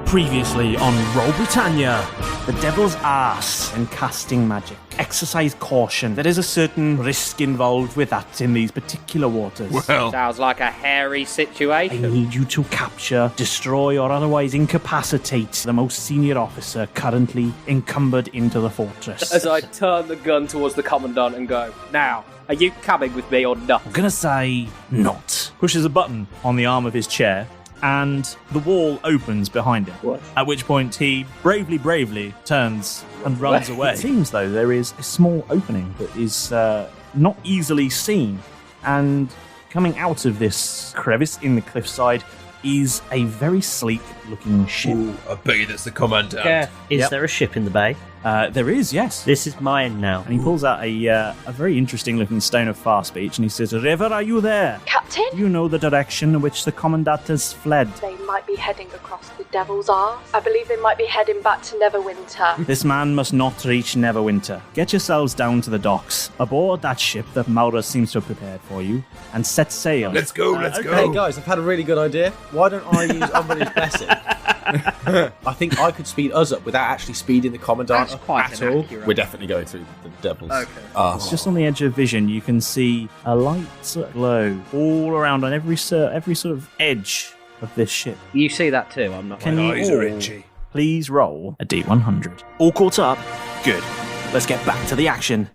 Previously on Roll Britannia, the Devil's Arse and casting magic. Exercise caution. There is a certain risk involved with that in these particular waters. Well, sounds like a hairy I situation. need you to capture, destroy, or otherwise incapacitate the most senior officer currently encumbered into the fortress. As I turn the gun towards the commandant and go, now, are you coming with me or not? I'm gonna say not. Pushes a button on the arm of his chair, and the wall opens behind him. What? At which point he bravely turns and runs away. It seems, though, there is a small opening that is not easily seen, and coming out of this crevice in the cliffside is a very sleek-looking ship. ooh, I bet you that's the commandant. Yeah. Is Yep. there a ship in the bay? There is, yes. This is mine now. And he pulls out a very interesting-looking stone of far speech, and he says, "River, are you there? Captain? You know the direction in which the commandant has fled. They might be heading across the Devil's Arse. I believe they might be heading back to Neverwinter. This man must not reach Neverwinter. Get yourselves down to the docks, aboard that ship that Malrus seems to have prepared for you, and set sail." Let's go, let's go. Hey guys, I've had a really good idea. Why don't I use Umber's Blessing? I think I could speed us up without actually speeding the Commandant That's up quite at an all. accurate- We're definitely going through the Devil's Arse. Just on the edge of vision, you can see a light glow all around on every sort of edge of this ship. You see that too, I'm not. Can My you eyes are all itchy. please roll a D100? All caught up? Good. Let's get back to the action.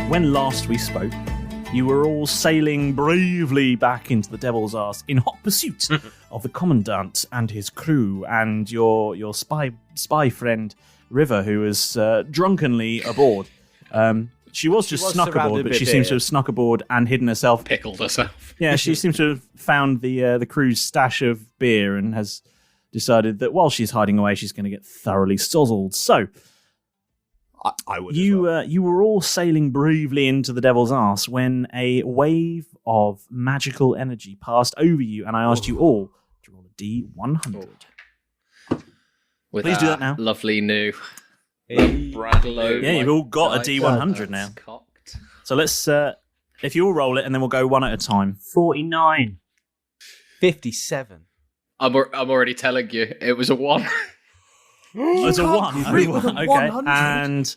When last we spoke, you were all sailing bravely back into the Devil's Arse in hot pursuit of the Commandant and his crew and your spy friend, River, who was drunkenly aboard. She was snuck aboard, surrounded but by she seems to beer. have snuck aboard and hidden herself. Pickled herself. Yeah, she seems to have found the crew's stash of beer and has decided that while she's hiding away, she's going to get thoroughly sozzled. So, I would. you were all sailing bravely into the Devil's Arse when a wave of magical energy passed over you, and I asked you all to roll a D100. With Please do that now. Lovely new. Brand glow. Yeah, you've all got a D100 now. Cocked. So let's, if you all roll it, and then we'll go one at a time. 49. 57. I'm already telling you, it was a 1. Oh, it's a one. crit with a Okay, 100. and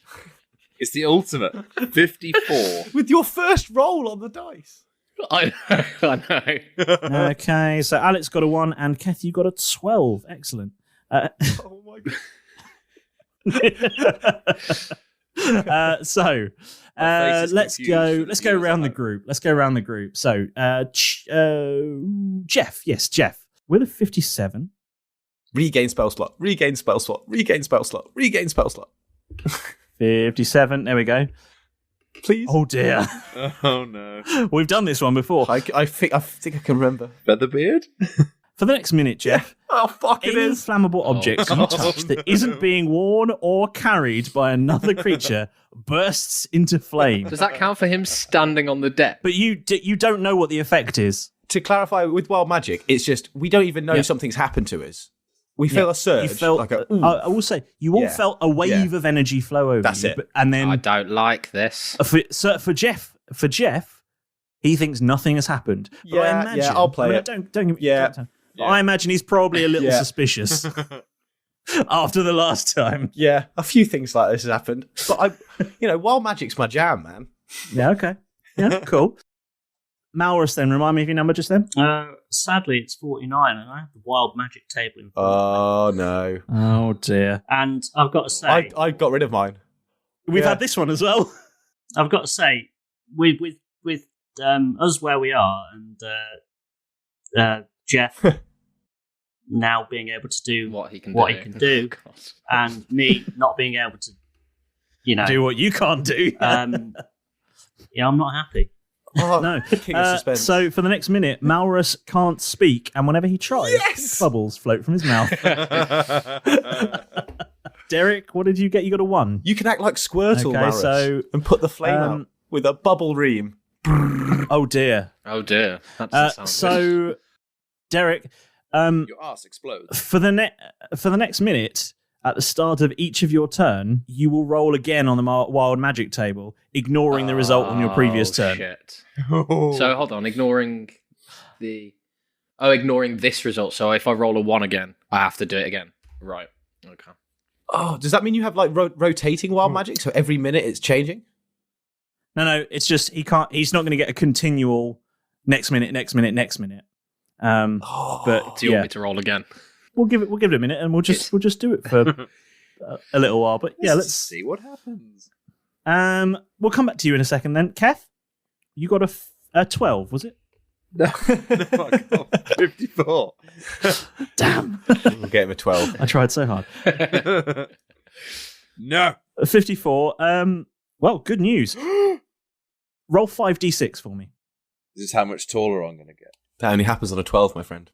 It's the ultimate. 54. With your first roll on the dice. I know. okay. So Alex got a 1, and Keth, you got a 12. Excellent. Oh my god. So My face is let's confused. go around the group. So Jeff, yes, Jeff, with a 57. Regain spell slot. Regain spell slot. Regain spell slot. Regain spell slot. 57. There we go. Please. Oh dear, Oh no. we've done this one before. I think I can remember. Featherbeard? For the next minute, Jeff, Oh fuck! It any is. flammable object you touch that isn't being worn or carried by another creature bursts into flame. Does that count for him standing on the deck? But you don't know what the effect is. To clarify, with wild magic, it's just we don't even know Yeah. something's happened to us. We feel a surge. You felt. like a, I will say you all Yeah. felt a wave of energy flow over That's you. it. And then I don't like this. for Jeff, he thinks nothing has happened. But I Yeah, imagine, yeah, I'll play it. Don't give me. Yeah. But I imagine he's probably a little Yeah. suspicious after the last time. yeah, a few things like this has happened. But wild magic's my jam, man. Yeah. Okay. Yeah. Cool. Malrus, then remind me of your number just then. Sadly, it's 49, and I have the wild magic table in front Oh no! Oh dear. And I've got to say, I got rid of mine. We've Yeah. had this one as well. I've got to say, with us where we are, and Jeff, now being able to do what he can do, and me not being able to, do what you can't do. I'm not happy. Oh, No. King of suspense. So for the next minute, Malrus can't speak, and whenever he tries, bubbles float from his mouth. Derek, what did you get? You got a 1. You can act like Squirtle, Okay, Malrus, and put the flame out with a bubble ream. Oh dear. Oh dear. That doesn't sound good. So, Derek, Your arse explodes. for the next minute, at the start of each of your turn, you will roll again on the wild magic table, ignoring the result on your previous turn. Shit. So hold on, ignoring this result. So if I roll a 1 again, I have to do it again. Right. Okay. Oh, does that mean you have like rotating wild magic? So every minute it's changing? No, it's just he's not going to get a continual next minute. But Do you want me to roll again? we'll give it a minute, and we'll just do it for a little while. But yeah, let's see what happens. We'll come back to you in a second. Then, Keth, you got a 12, was it? No, I got 54. Damn, We'll get him a 12. I tried so hard. No. 54. Well, good news. Roll 5d6 for me. This is how much taller I'm going to get. That only happens on a 12, my friend.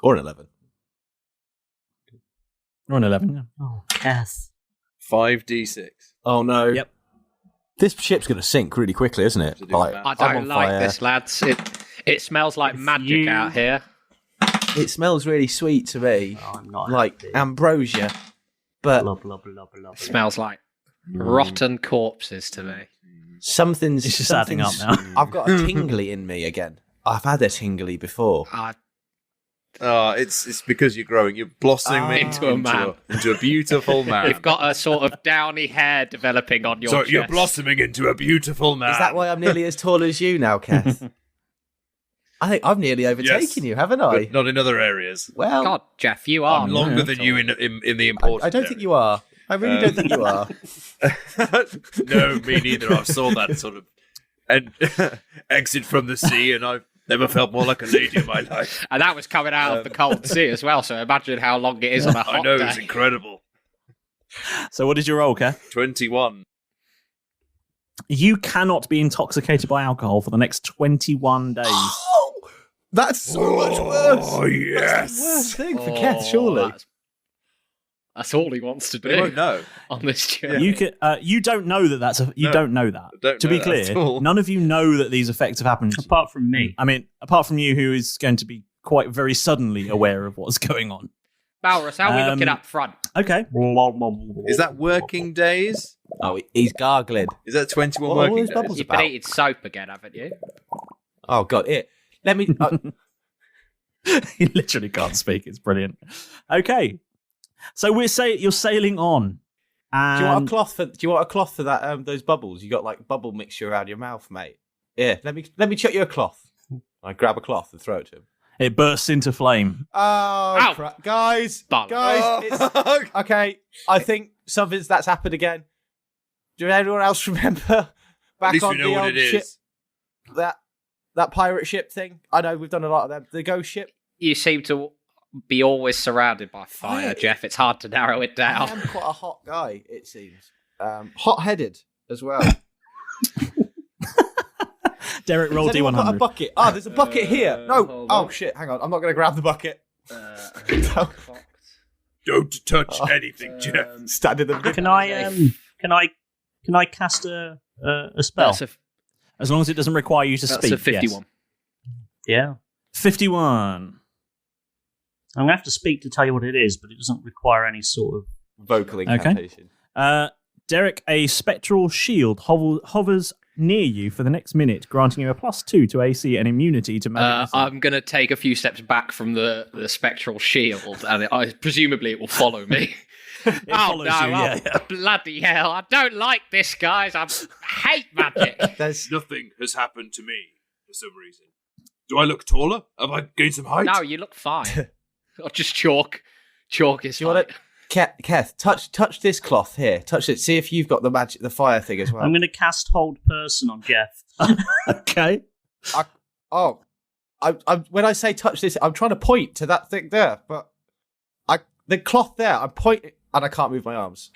Or an 11. Or an 11. Yeah. Oh, yes. 5d6. Oh, no. Yep. This ship's going to sink really quickly, isn't it? To do with I I'm don't on like fire. this, lads. It smells like magic out here. It smells really sweet to me. Oh, I'm not like happy. ambrosia. But Blah, blah, blah, blah, blah. Smells like rotten corpses to me. something's... It's just adding up now. I've got a tingly in me again. I've had a tingly before. It's because you're growing. You're blossoming Into a man. into a beautiful man. You've got a sort of downy hair developing on your chest. You're blossoming into a beautiful man. Is that why I'm nearly as tall as you now, Keth? I think I've nearly overtaken you, haven't I? But not in other areas. Well, God, Jeff, you are. I'm longer than you in the important. I don't think you are. I really don't think you are. No, me neither. I saw that sort of exit from the sea, and I've never felt more like a lady in my life. And that was coming out of the cold sea as well, so imagine how long it is on a hot I know, day. it's incredible. So what did you roll, Keth? 21. You cannot be intoxicated by alcohol for the next 21 days. Oh, that's so much worse. Oh, yes. Worst thing for Keth, surely. That's all he wants to But he do won't know. on this journey. You can. You don't know that that's a. You No, don't know that. don't To know be that at clear, all. none of you know that these effects have happened. Apart from me. I mean, apart from you, who is going to be quite very suddenly aware of what's going on. Malrus, how are we looking up front? Okay. Is that working days? Oh, he's gargling. Is that 21 What are all working those days? bubbles You've about? been eating soap again, haven't you? Oh, God. Let me... He literally can't speak. It's brilliant. Okay. So you're sailing on. And Do you want a cloth for that? Those bubbles. You got like bubble mixture around your mouth, mate. Yeah, let me chuck you a cloth. I grab a cloth and throw it to him. it bursts into flame. Oh, Ow. guys, Bum. it's, okay. I think that's happened again. Do anyone else remember back At least on we know the what old it ship? is. That pirate ship thing. I know we've done a lot of them. The ghost ship. You seem to be always surrounded by fire, Jeff. It's hard to narrow it I down. am quite a hot guy, it seems. Hot-headed as well. Derek, roll Has anyone got a D100. bucket? Oh, there's a bucket here. No. hold Oh on. shit! Hang on. I'm not going to grab the bucket. Don't touch anything, Jeff. Stand in the middle. Can I cast a spell? As long as it doesn't require you to That's speak. a 51. Yeah. Yes. 51. I'm going to have to speak to tell you what it is, but it doesn't require any sort of... Vocal incantation. Derek, a spectral shield hovers near you for the next minute, granting you a +2 to AC and immunity to magic. I'm going to take a few steps back from the spectral shield, and presumably it will follow me. follows you, yeah. Bloody hell. I don't like this, guys. I hate magic. Nothing has happened to me for some reason. Do I look taller? Have I gained some height? No, you look fine. Or just chalk. Chalk is Do you want fine. to, Keth? Touch this cloth here. Touch it. See if you've got the fire thing as well. I'm going to cast Hold Person on Jeff. Okay. When I say touch this, I'm trying to point to that thing there, but the cloth there. I'm pointing, and I can't move my arms.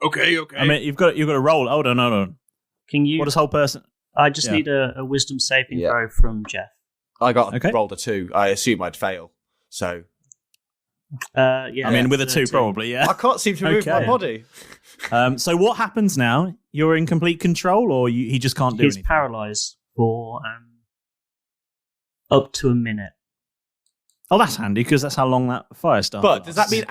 Okay. I mean, you've got to roll. Hold on. Can you? What does whole person? I just need a wisdom saving throw from Jeff. I rolled a 2. I assume I'd fail. So. Yeah. I mean, with a 2, probably. Yeah. I can't seem to move my body. So what happens now? You're in complete control, or he just can't do anything? He's paralysed for up to a minute. Oh, that's handy because that's how long that fire starts. But does that mean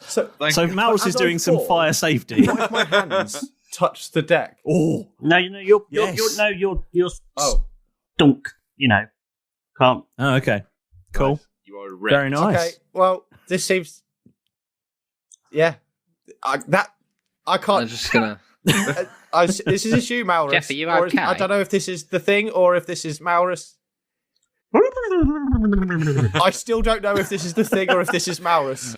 So Malrus is doing some fire safety. What if my hands touch the deck? Oh no! You're stunk. Can't. Oh, okay. Cool. Nice. You are wrecked. Very nice. Okay. Well, this seems. Yeah. I can't. I'm just gonna. This is you, Malrus. Jeff, are you Or okay? I don't know if this is the thing or if this is Malrus. I still don't know if this is the thing or if this is Malrus.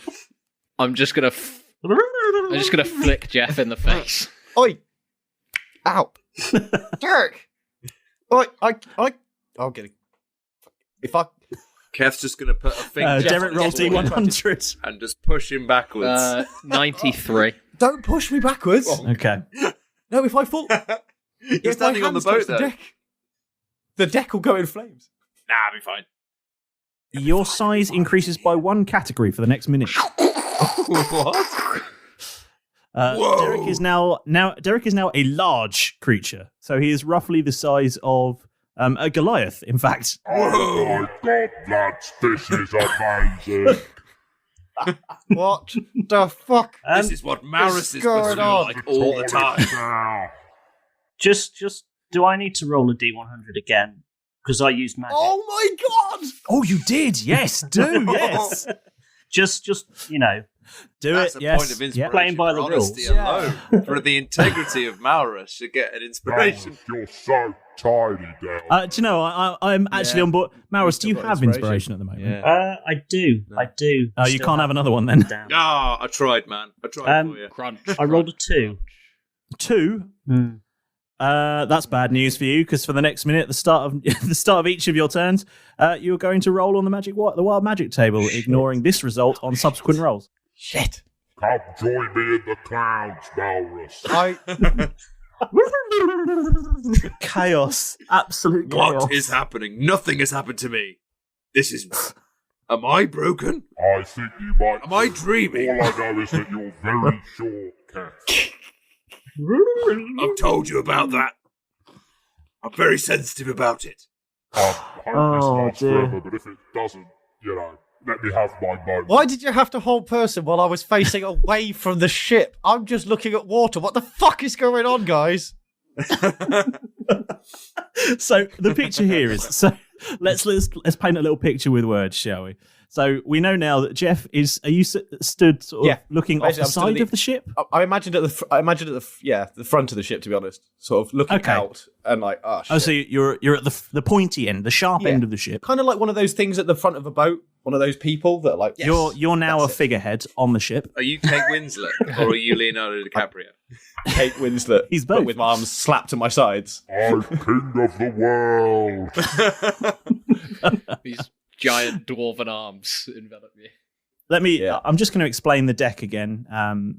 I'm just gonna flick Jeff in the face. Oi! Ow! Derek! Oi! I'll get it. If I. Keth's just going to put a finger Derek roll D100 and just push him backwards. 93. Don't push me backwards. Okay. No, if I fall. You're standing on the boat, though. The deck will go in flames. Nah, I'll be fine. Your size increases by 1 category for the next minute. What? Derek is now a large creature, so he is roughly the size of a Goliath. In fact, oh my god, lads, this is amazing. What the fuck? This is what Malrus is supposed to be like all the time. Just, do I need to roll a D100 again? Because I used magic. Oh my god! oh, you did? Yes, do yes. Just Do That's it. a Yes. point of inspiration. Yep. Playing by for the honesty rules. alone. For the integrity of Malrus should get an inspiration. You're so tiny, Dale. Do you know? I'm actually on board. Malrus, do you have inspiration at the moment? Yeah. I do. Oh, you can't have another one then. Damn. Ah, I tried, man. I tried for you. Crunch. I rolled a 2. 2. That's bad news for you because for the next minute, at the start of each of your turns, you're going to roll on the wild magic table, ignoring this result on subsequent rolls. Shit. Come join me in the clouds, Malrus. Chaos, absolute chaos. What is happening? Nothing has happened to me. This is. Am I broken? I think you might. Am I dreaming? All I know is that you're very short, Keth. I've told you about that. I'm very sensitive about it. I hope this lasts forever, but if it doesn't, let me have my moment. Why did you have to hold person while I was facing away from the ship? I'm just looking at water. What the fuck is going on, guys? So the picture here is let's paint a little picture with words, shall we? So we know now that Jeff is. Are you stood sort of looking off the side of the ship? I imagined at the front of the ship, to be honest, sort of looking out and like, oh shit. Oh, so you're at the pointy end, the sharp end of the ship. Kind of like one of those things at the front of a boat. One of those people that are like, yes, you're now a figurehead on the ship. Are you Kate Winslet or are you Leonardo DiCaprio? Kate Winslet. He's both. But with my arms slapped to my sides. I'm king of the world. These giant dwarven arms envelop me. I'm just going to explain the deck again.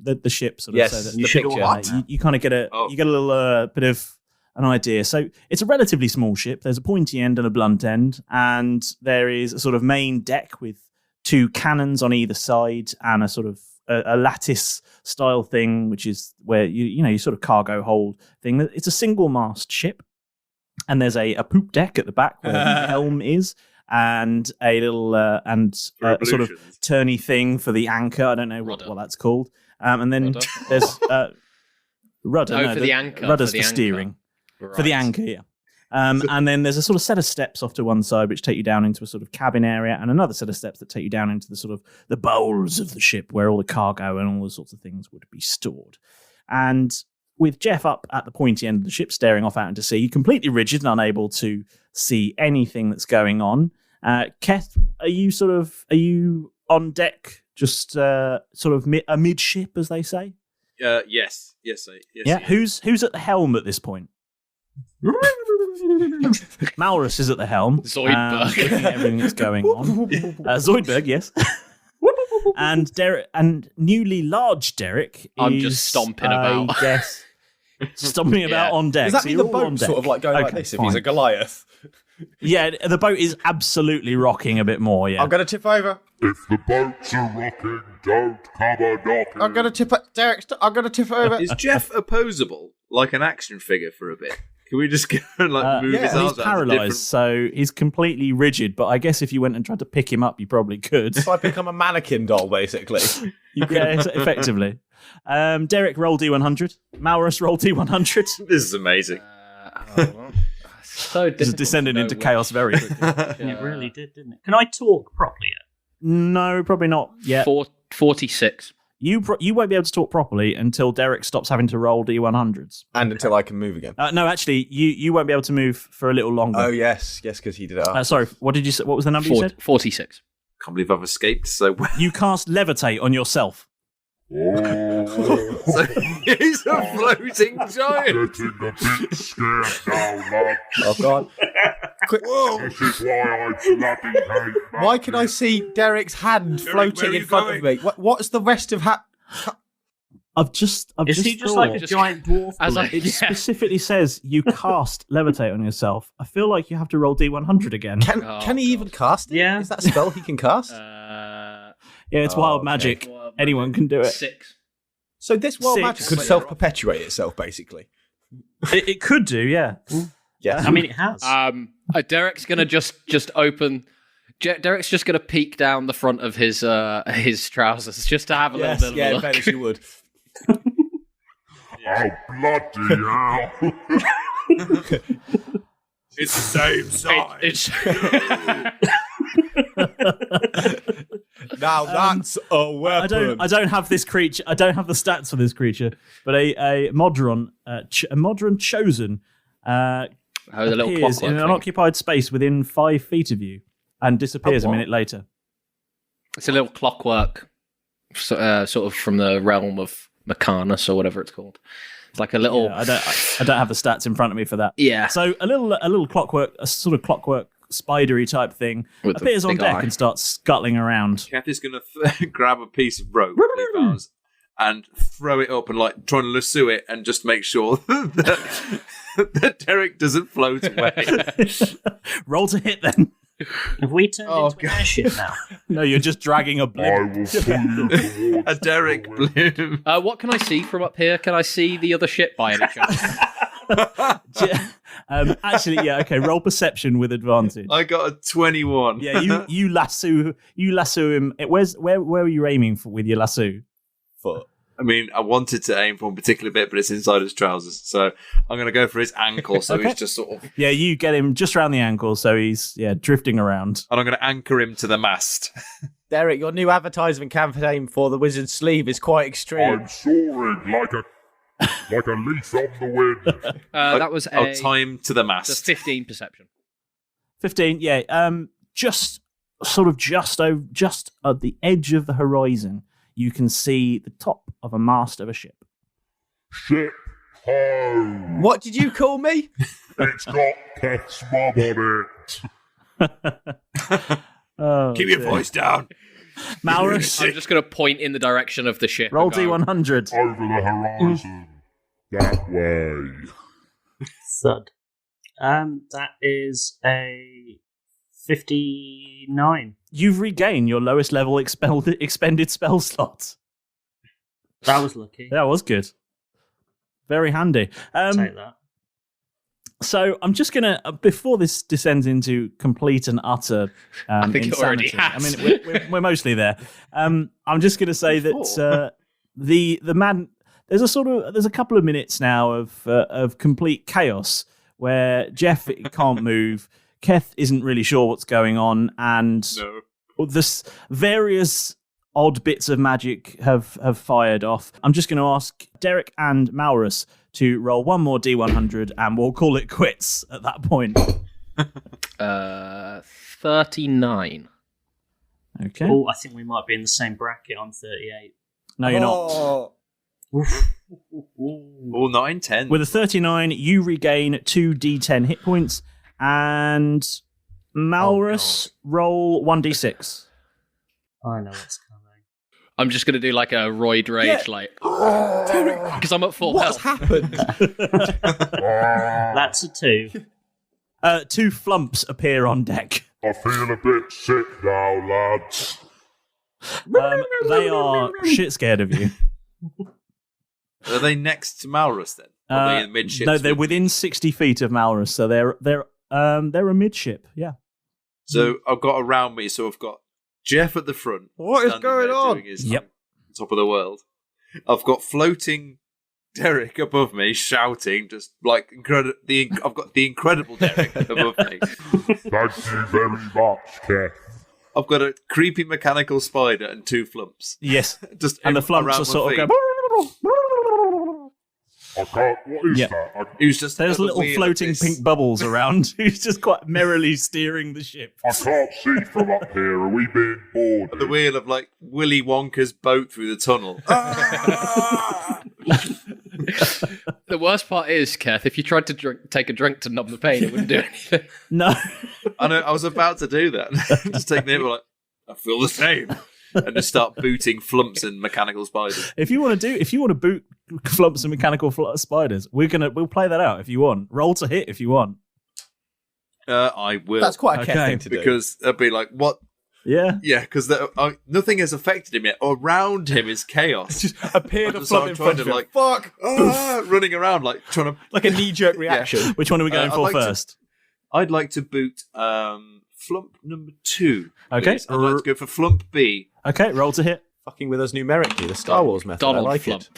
The ship sort of. Yes, so that the picture. You kind of get a little bit of an idea. So it's a relatively small ship. There's a pointy end and a blunt end, and there is a sort of main deck with 2 cannons on either side and a sort of a lattice style thing, which is where you sort of cargo hold thing. It's a single mast ship, and there's a poop deck at the back where the helm is, and a little sort of turny thing for the anchor. I don't know what that's called. And then there's rudder. For the anchor. Rudder's for steering. Right. For the anchor, yeah. And then there's a sort of set of steps off to one side which take you down into a sort of cabin area, and another set of steps that take you down into the sort of the bowels of the ship where all the cargo and all those sorts of things would be stored. And with Jeff up at the pointy end of the ship, staring off out into sea, completely rigid and unable to see anything that's going on. Keth, are you on deck, just sort of amidship, as they say? Yes. Yeah. Who's at the helm at this point? Malrus is at the helm. Zoidberg. Looking at everything that's going on. Zoidberg, yes. And Derek and newly large Derek. I'm is, just stomping about. I guess stomping about on deck. Does that So mean you're the all on boat's deck. sort of like going like Okay, this if fine. he's a Goliath? Yeah, the boat is absolutely rocking a bit more. Yeah. I'm going to tip over. If the boats are rocking, don't come a knocking. I'm going to tip Derek. I'm going to tip over. Is Jeff opposable, like an action figure for a bit? Can we just go and move his He's arms out to paralysed, so he's completely rigid. But I guess if you went and tried to pick him up, you probably could. If I become a mannequin doll, basically. Yeah, effectively. Derek, roll D100. Malrus, roll D100. different... This is amazing. So This is descending into chaos very quickly. It really did, didn't it? Can I talk properly yet? No, probably not yet. 46. You won't be able to talk properly until Derek stops having to roll D100s. And until I can move again. No, actually, you won't be able to move for a little longer. Oh, yes, because he did it up. Sorry, what did you say? What was the number you said? 46. Can't believe I've escaped so well. You cast levitate on yourself. Oh, So he's a floating giant. getting a bit scared now, lad. Oh, God. Quick. This is why I bloody hate Why can I see Derek's hand floating where are in you front of me? What's the rest of I've just Is he just like a giant dwarf? As I- It Yeah. specifically says you cast levitate on yourself. I feel like you have to roll D100 again. Can he even cast it? Yeah. Is that a spell he can cast? Yeah, it's wild okay. magic. Anyone can do it. 6. So this wild 6. magic could self-perpetuate itself, basically. It could do, yeah. Yes. I mean, it has. Derek's gonna just open. Derek's just gonna peek down the front of his trousers just to have a little bit of a in look. fairness you would. Oh, bloody hell. It's the same size. Now that's a weapon. I don't have this creature. I don't have the stats for this creature, but a Modron, a Modron chosen, the little appears clockwork in an thing. occupied space within 5 feet of you and disappears a what? minute later. It's a little clockwork, sort of from the realm of Mecanus or whatever it's called. It's like a little. Yeah, I don't have the stats in front of me for that. Yeah. So a little clockwork, a sort of clockwork spidery type thing With the appears on big deck eye. and starts scuttling around. Kath is going to grab a piece of rope that he found and throw it up and like try and lasso it and just make sure that Derek doesn't float away. Roll to hit then. Have we turned into an airship now? No, you're just dragging a I blimp. will pull you towards A Derek bloom. What can I see from up here? Can I see the other ship by any chance? Actually, yeah, okay. Roll perception with advantage. I got a 21. Yeah, you lasso him. Where were you aiming for with your lasso? Foot. I mean, I wanted to aim for a particular bit, but it's inside his trousers. So I'm going to go for his ankle. So Okay. he's just sort of... Yeah, you get him just around the ankle, so he's drifting around. And I'm going to anchor him to the mast. Derek, your new advertisement campaign for the Wizard's Sleeve is quite extreme. I'm soaring like a leaf on the wind. That was I'll tie him to the the mast. 15 perception. 15. Yeah. Just at the edge of the horizon, you can see the top of a mast of a ship. Ship home. What did you call me? It's got Keth's mum on it. Oh, Keep your voice down. Malrus, I'm just going to point in the direction of the ship. roll and go, D100. Over the horizon. That way. Thud. That is a 59. You've regained your lowest level expended spell slot. That was lucky. That was good. Very handy. Take that. So I'm just gonna before this descends into complete and utter I think it already insanity. has. I mean, we're mostly there. I'm just gonna say that the man there's a couple of minutes now of complete chaos where Jeff can't move, Keth isn't really sure what's going on, and this various odd bits of magic have fired off. I'm just going to ask Derek and Malrus to roll one more D100 and we'll call it quits at that point. 39. Okay. Oh, I think we might be in the same bracket. I'm 38. No, you're not. Oh. All 9, 10. With a 39, you regain 2 D10 hit points, and Malrus roll 1D6. I know what's coming. I'm just gonna do like a roid rage, because I'm at full health. What's happened? That's a 2. 2 flumps appear on deck. I feel a bit sick now, lads. They are shit scared of you. Are they next to Malrus then? Are they in midship? No, they're within 60 feet of Malrus, so they're amidship. Yeah. So I've got around me. So I've got Jeff at the front. What is standing going there on? doing his Yep. top of the world. I've got floating Derek above me, shouting, just like I've got the incredible Derek above me. Thank you very much, Keth. I've got a creepy mechanical spider and 2 flumps. Yes. Just And the flumps around are sort my of feet. go. I can't. What is Yeah. that? Who's just There's at the little wheel of floating this- pink bubbles around. Who's just quite merrily steering the ship. I can't see from up here. Are we being bored? at the wheel of like Willy Wonka's boat through the tunnel. The worst part is, Keth, if you tried to take a drink to numb the pain, it wouldn't do anything. No. I know. I was about to do that. Just take the name, like I feel the same, and just start booting flumps and mechanical spiders. If you want to boot flumps and mechanical spiders, we'll play that out if you want. Roll to hit if you want. I will. That's quite a Okay, Keth thing to do. because they'll be like, what? Yeah. Yeah, because nothing has affected him yet. Around him is chaos. just appeared a So flump I'm in trying front to of him, like fuck! running around like trying to. Like a knee-jerk reaction. Which one are we going I'd for like to- first? I'd like to boot flump number 2. Okay. please. I'd like to go for flump B. Okay, roll to hit. Fucking with us numerically, the Star Wars method. Donald I like Flump. it.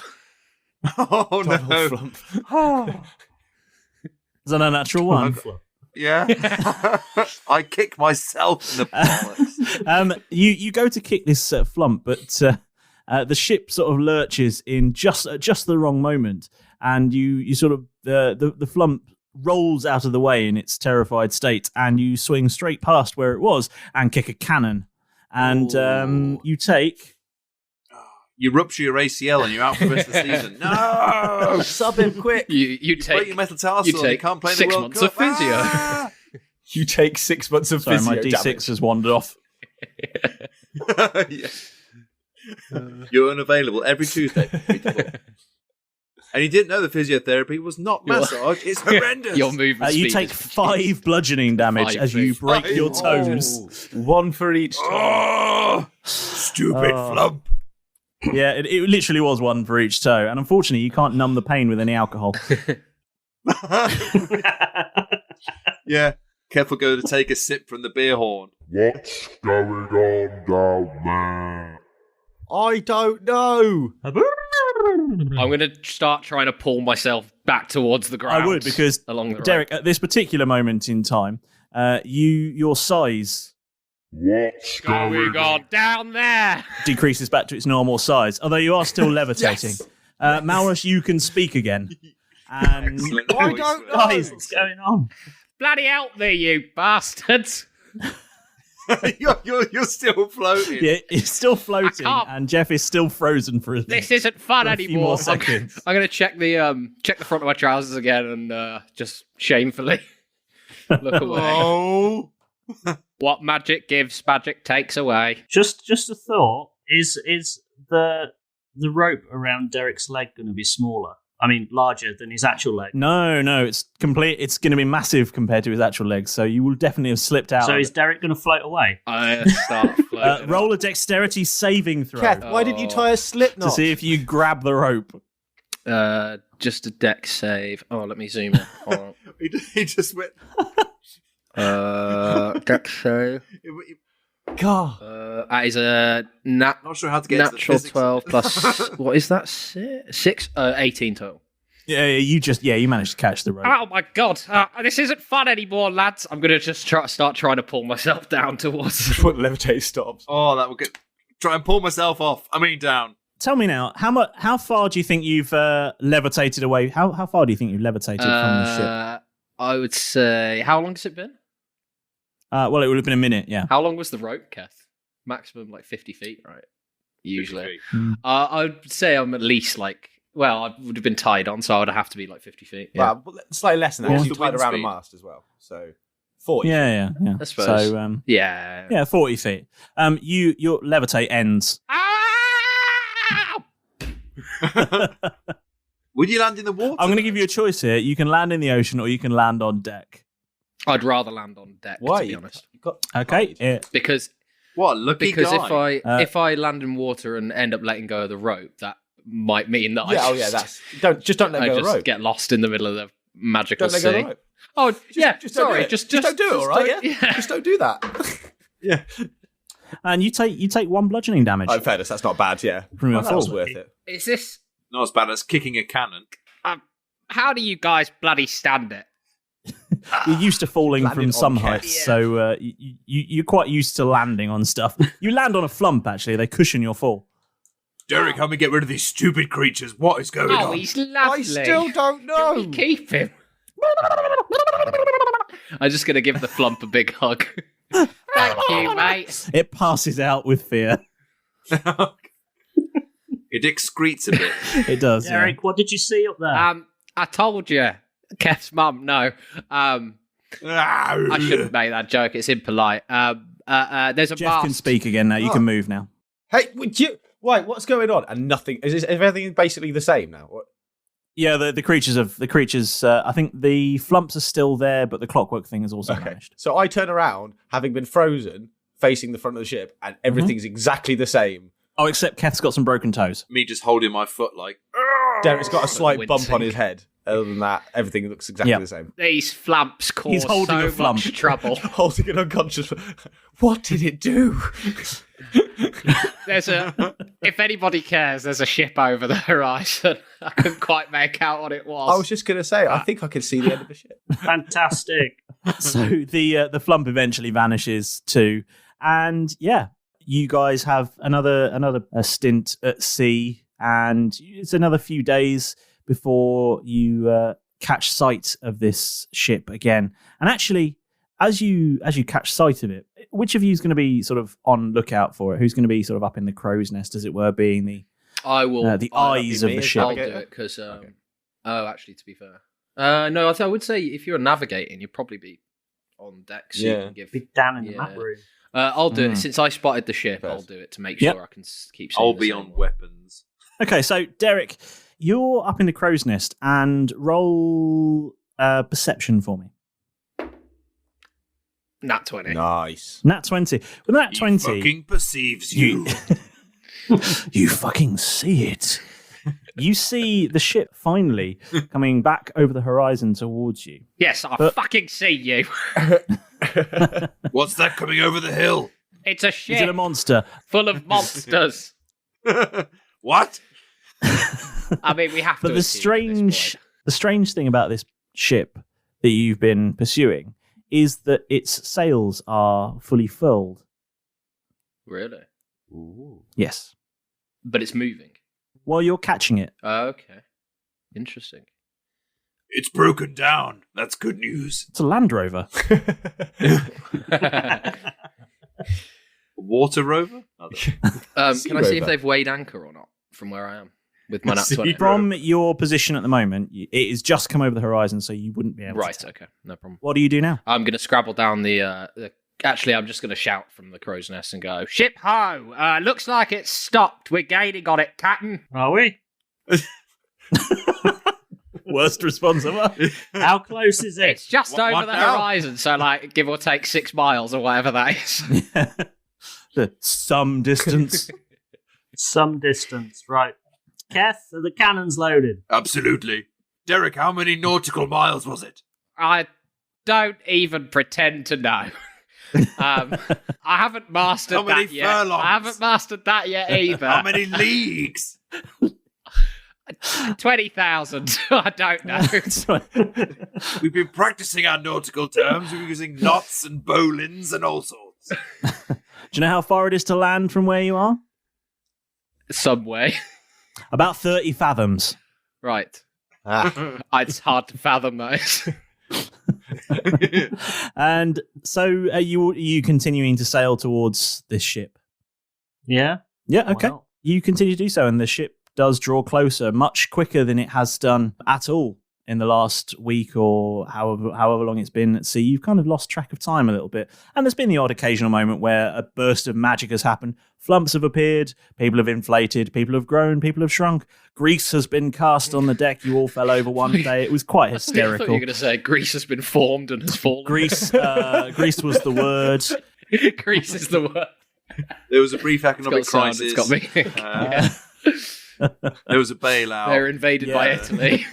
Oh Donald no! Flump. Is that a natural one? Yeah, I kick myself in the bollocks. You go to kick this flump, but the ship sort of lurches in just the wrong moment, and you sort of the flump rolls out of the way in its terrified state, and you swing straight past where it was and kick a cannon, and you take. You rupture your ACL and you're out for the rest of the season. No! Sub him quick. You Break take your metatarsal and you can't play in the 6 World months Cup. of physio. Ah! You take 6 months of Sorry, physio my D6 damage. has wandered off. Yeah. You're unavailable every Tuesday. And you didn't know the physiotherapy was not massage, it's horrendous. Your movement You speed take is 5 bludgeoning damage 5 as you feet. break your toes. Oh, one for each toe. Oh, stupid flump. Yeah, it literally was 1 for each toe, and unfortunately, you can't numb the pain with any alcohol. Yeah, Keth will go to take a sip from the beer horn. What's going on down there? I don't know. I'm going to start trying to pull myself back towards the ground. I would, because along the Derek, at this particular moment in time, your size What's going on? down there. decreases back to its normal size, although you are still levitating. Malrus, you can speak again. And Excellent I voice don't work. know. Guys, what's going on? Bloody help me, you bastards! you're still floating. yeah, it's still floating, I can't- and Jeff is still frozen for This isn't fun for a few anymore. more seconds. I'm going to check the front of my trousers again and just shamefully look away. Oh. What magic gives, magic takes away. Just a thought. Is the rope around Derek's leg going to be smaller? I mean, larger than his actual leg. No, it's complete. It's going to be massive compared to his actual legs, so you will definitely have slipped out. So of is it. Derek going to float away? I start floating. Roll a dexterity saving throw Keth, why didn't you tie a slip knot? to see if you grab the rope. Just a dex save. Oh, let me zoom in. Hold on. He just went. Dex save. God. That is a Not sure how to get to the natural physics. 12 plus. What is that? 6? 18 total. Yeah, you managed to catch the rope. Oh my god, this isn't fun anymore, lads. I'm going to just start trying to pull myself down towards. What levitate stops. Oh, that would get. Try and pull myself off. I mean, down. Tell me now, how far do you think you've levitated away? How far do you think you've levitated from the ship? I would say, how long has it been? Well, it would have been a minute, yeah. How long was the rope, Keth? Maximum like 50 feet, right? Usually. 50 feet. I would say I'm at least I would have been tied on, so I would have to be like 50 feet. Yeah. Well, slightly less than that. What's You the tied wind around a speed? mast as well. So 40. Yeah. I suppose. So, Yeah. yeah, 40 feet. Your levitate ends. Would you land in the water? I'm going to give you a choice here. You can land in the ocean or you can land on deck. I'd rather land on deck, Why? to be honest. Okay. Yeah. Because What a lucky guy. if I land in water and end up letting go of the rope, that might mean that don't let go of the rope. get lost in the middle of the magical Don't let go of sea. the rope. Oh, Just don't do it, all right? Yeah. Just don't do that. Yeah. And you take 1 bludgeoning damage. In fairness, that's not bad, yeah. From your That was fall. worth it. Is this... Not as bad as kicking a cannon. How do you guys bloody stand it? You're used to falling Landing from on some Keth. heights, so you're quite used to landing on stuff. You land on a flump, actually. They cushion your fall. Derek, help me get rid of these stupid creatures. What is going on? He's lovely. I still don't know. Can we keep him? I'm just going to give the flump a big hug. Thank you, mate. It passes out with fear. It excretes a bit. It does. Derek, what did you see up there? I told you. Keth's mum, no. I shouldn't make that joke. It's impolite. There's a Jeff mast. can speak again now. You can move now. Hey, would you... Wait, what's going on? And nothing... Is everything basically the same now? What? Yeah, the creatures. I think the flumps are still there, but the clockwork thing has also vanished. So I turn around, having been frozen, facing the front of the ship, and everything's exactly the same. Oh, except Keth's got some broken toes. Me just holding my foot like... Derek's got a slight bump Wincing. on his head. Other than that, everything looks exactly the same. These flumps cause He's holding so a flump. much trouble. Holding an unconscious... What did it do? If anybody cares, there's a ship over the horizon. I couldn't quite make out what it was. I was just going to say, I think I can see the end of the ship. Fantastic. So the flump eventually vanishes too, and yeah, you guys have another stint at sea, and it's another few days before you catch sight of this ship again. And actually, as you catch sight of it, which of you is going to be sort of on lookout for it? Who's going to be sort of up in the crow's nest, as it were, being the eyes of the ship? I'll do it because. Oh, actually, to be fair, no. I would say if you're navigating, you'd probably be on deck. So you can give. Be down in the map room. I'll do it since I spotted the ship. I'll do it to make sure I can keep. I'll seeing be the on same weapons. Okay, so Derek, you're up in the crow's nest, and roll perception for me. Nat 20. Nice. Nat 20. With Nat 20, He fucking perceives you. you fucking see it. You see the ship finally coming back over the horizon towards you. Yes, I fucking see you. What's that coming over the hill? It's a Is ship it a monster? full of monsters. What? I mean, we have to. But the strange thing about this ship that you've been pursuing is that its sails are fully furled. Really? Ooh. Yes. But it's moving. While you're catching it. Okay. Interesting. It's broken down. That's good news. It's a Land Rover. Water rover? Can I see rover. if they've weighed anchor or not from where I am with my nat Sea 20? rover. From your position at the moment, it has just come over the horizon, so you wouldn't be able Right, to tell. okay. No problem. What do you do now? I'm going to scrabble down the Actually, I'm just going to shout from the crow's nest and go, "Ship ho! Looks like it's stopped. We're gaining on it, Captain." Are we? Worst response ever. How close is it? It's just What over the now? horizon, so like give or take 6 miles or whatever that is. Some distance. Some distance, right. Keth, are the cannons loaded? Absolutely. Derek, how many nautical miles was it? I don't even pretend to know. I haven't mastered How many that yet. furlongs? I haven't mastered that yet either. How many leagues? 20,000. I don't know. We've been practicing our nautical terms. We're using knots and bowlines and all sorts. Do you know how far it is to land from where you are? Some way. About 30 fathoms. Right. Ah. It's hard to fathom those. And so are you continuing to sail towards this ship? Yeah? Yeah, okay. Well. You continue to do so, and the ship does draw closer much quicker than it has done at all in the last week or however long it's been at sea, you've kind of lost track of time a little bit. And there's been the odd occasional moment where a burst of magic has happened. Flumps have appeared, people have inflated, people have grown, people have shrunk. Grease has been cast on the deck. You all fell over one day. It was quite hysterical. I thought you were going to say grease has been formed and has fallen. Grease was the word. Grease is the word. There was a brief economic crisis. It's got me. There was a bailout. They're invaded by Italy.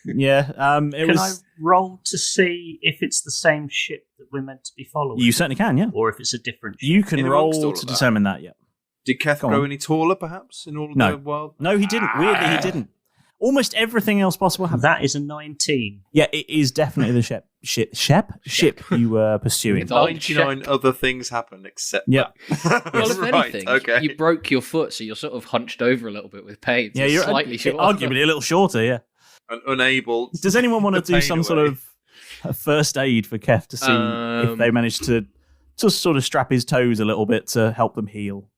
Yeah. Can I roll to see if it's the same ship that we're meant to be following? You certainly can, yeah. Or if it's a different ship? You can In amongst all roll of to that. determine that, yeah. Did Keth Go grow on. any taller, perhaps, in all of No. the world? No, he didn't. Weirdly, he didn't. Almost everything else possible happened. That is a 19. Yeah, it is definitely the ship you were pursuing. It's old 99 other things happened except Yep. that. Well, if Right, anything, okay. you broke your foot, so you're sort of hunched over a little bit with pain. So Yeah, it's you're slightly short. arguably a little shorter, yeah. And unable. Does anyone want to the do pain some away. sort of first aid for Keth to see if they manage to sort of strap his toes a little bit to help them heal?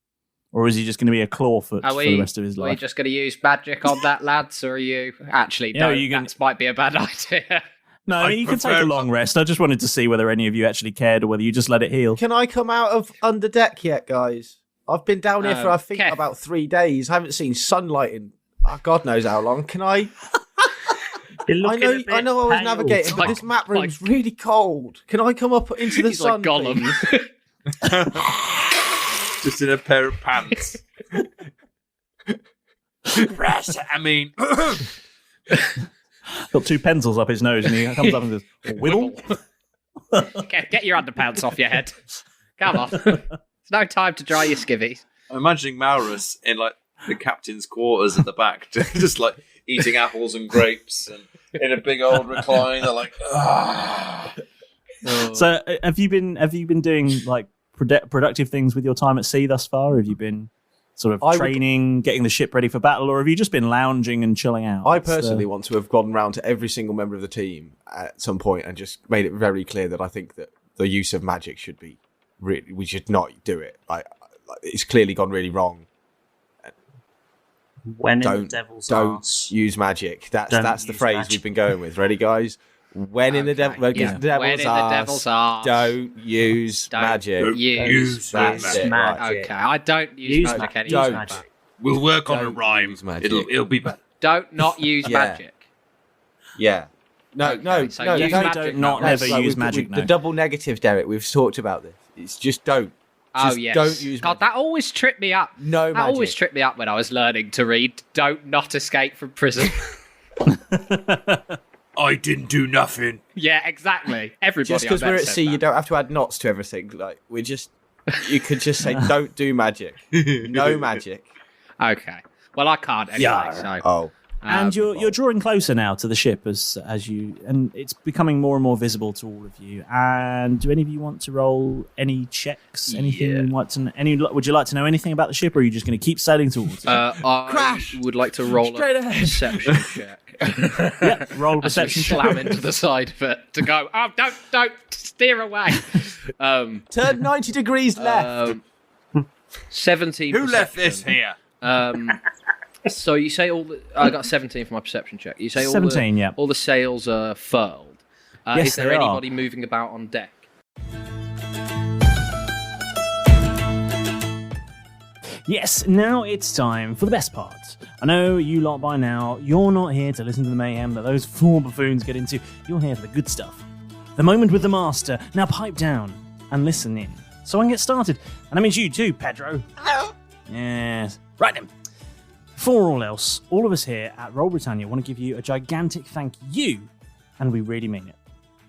Or is he just going to be a clawfoot for the rest of his Are we life? just going to use magic on that, lads, or are you actually? Yeah, don't. you can- That might be a bad idea. No, I mean, you can take a prefer- long rest. I just wanted to see whether any of you actually cared or whether you just let it heal. Can I come out of under deck yet, guys? I've been down here for, I think, Keth. about 3 days. I haven't seen sunlight in God knows how long. Can I? You're I looking know, a bit I know I was pale. navigating, but this map room's really cold. Can I come up into the He's like sun, Gollum. please? Just in a pair of pants. I mean, Got 2 pencils up his nose and he comes up and says, "Whittle." Get your underpants off your head. Come on. It's no time to dry your skivvies. I'm imagining Malrus in like the captain's quarters at the back, just like eating apples and grapes, and in a big old recliner, like. Ah. So, have you been doing like productive things with your time at sea thus far? Have you been sort of training, getting the ship ready for battle, or have you just been lounging and chilling out? I personally want to have gone round to every single member of the team at some point and just made it very clear that I think that the use of magic should be we should not do it. Like it's clearly gone really wrong. When in the devil's Don't arse. use magic. That's the use phrase magic. we've been going with. Ready, guys? When in the Yeah. When in the devil's arse. Don't use magic. Don't use That's it, magic. right. Okay, I don't use magic anymore. Don't. magic. We'll work on a Don't rhyme. use magic. It'll be better. Don't not use Yeah. magic. Yeah. No, Okay, no, so no. use don't- magic, not no. never use we've- magic. No. The double negative, Derek. We've talked about this. It's just don't. Oh Just yes. don't use God, magic. that always tripped me up. No That magic. always tripped me up when I was learning to read. Don't not escape from prison. I didn't do nothing. Yeah, exactly. Everybody. Just because I bet we're at said sea, that. you don't have to add knots to everything. Like you could just say, don't do magic. No magic. Okay. Well, I can't anyway. Yeah. So. Oh. And you're drawing closer now to the ship as you, and it's becoming more and more visible to all of you. And do any of you want to roll any checks? Anything you want to? Would you like to know anything about the ship, or are you just going to keep sailing towards it? I Crash! would like to roll Straight a ahead. perception check. Yeah, roll a As we perception check. slam into the side of it to go. Oh, don't steer away. Turn 90 degrees left. 17. Who left this perception. here? So you say all the... I got 17 for my perception check. You say all 17, yeah. all the sails are furled. Yes, is there they are. anybody moving about on deck? Yes, now it's time for the best part. I know you lot by now, you're not here to listen to the mayhem that those 4 buffoons get into. You're here for the good stuff. The moment with the master. Now pipe down and listen in, so I can get started. And that means you too, Pedro. Yes. Right then. For all else, all of us here at Roll Britannia want to give you a gigantic thank you, and we really mean it.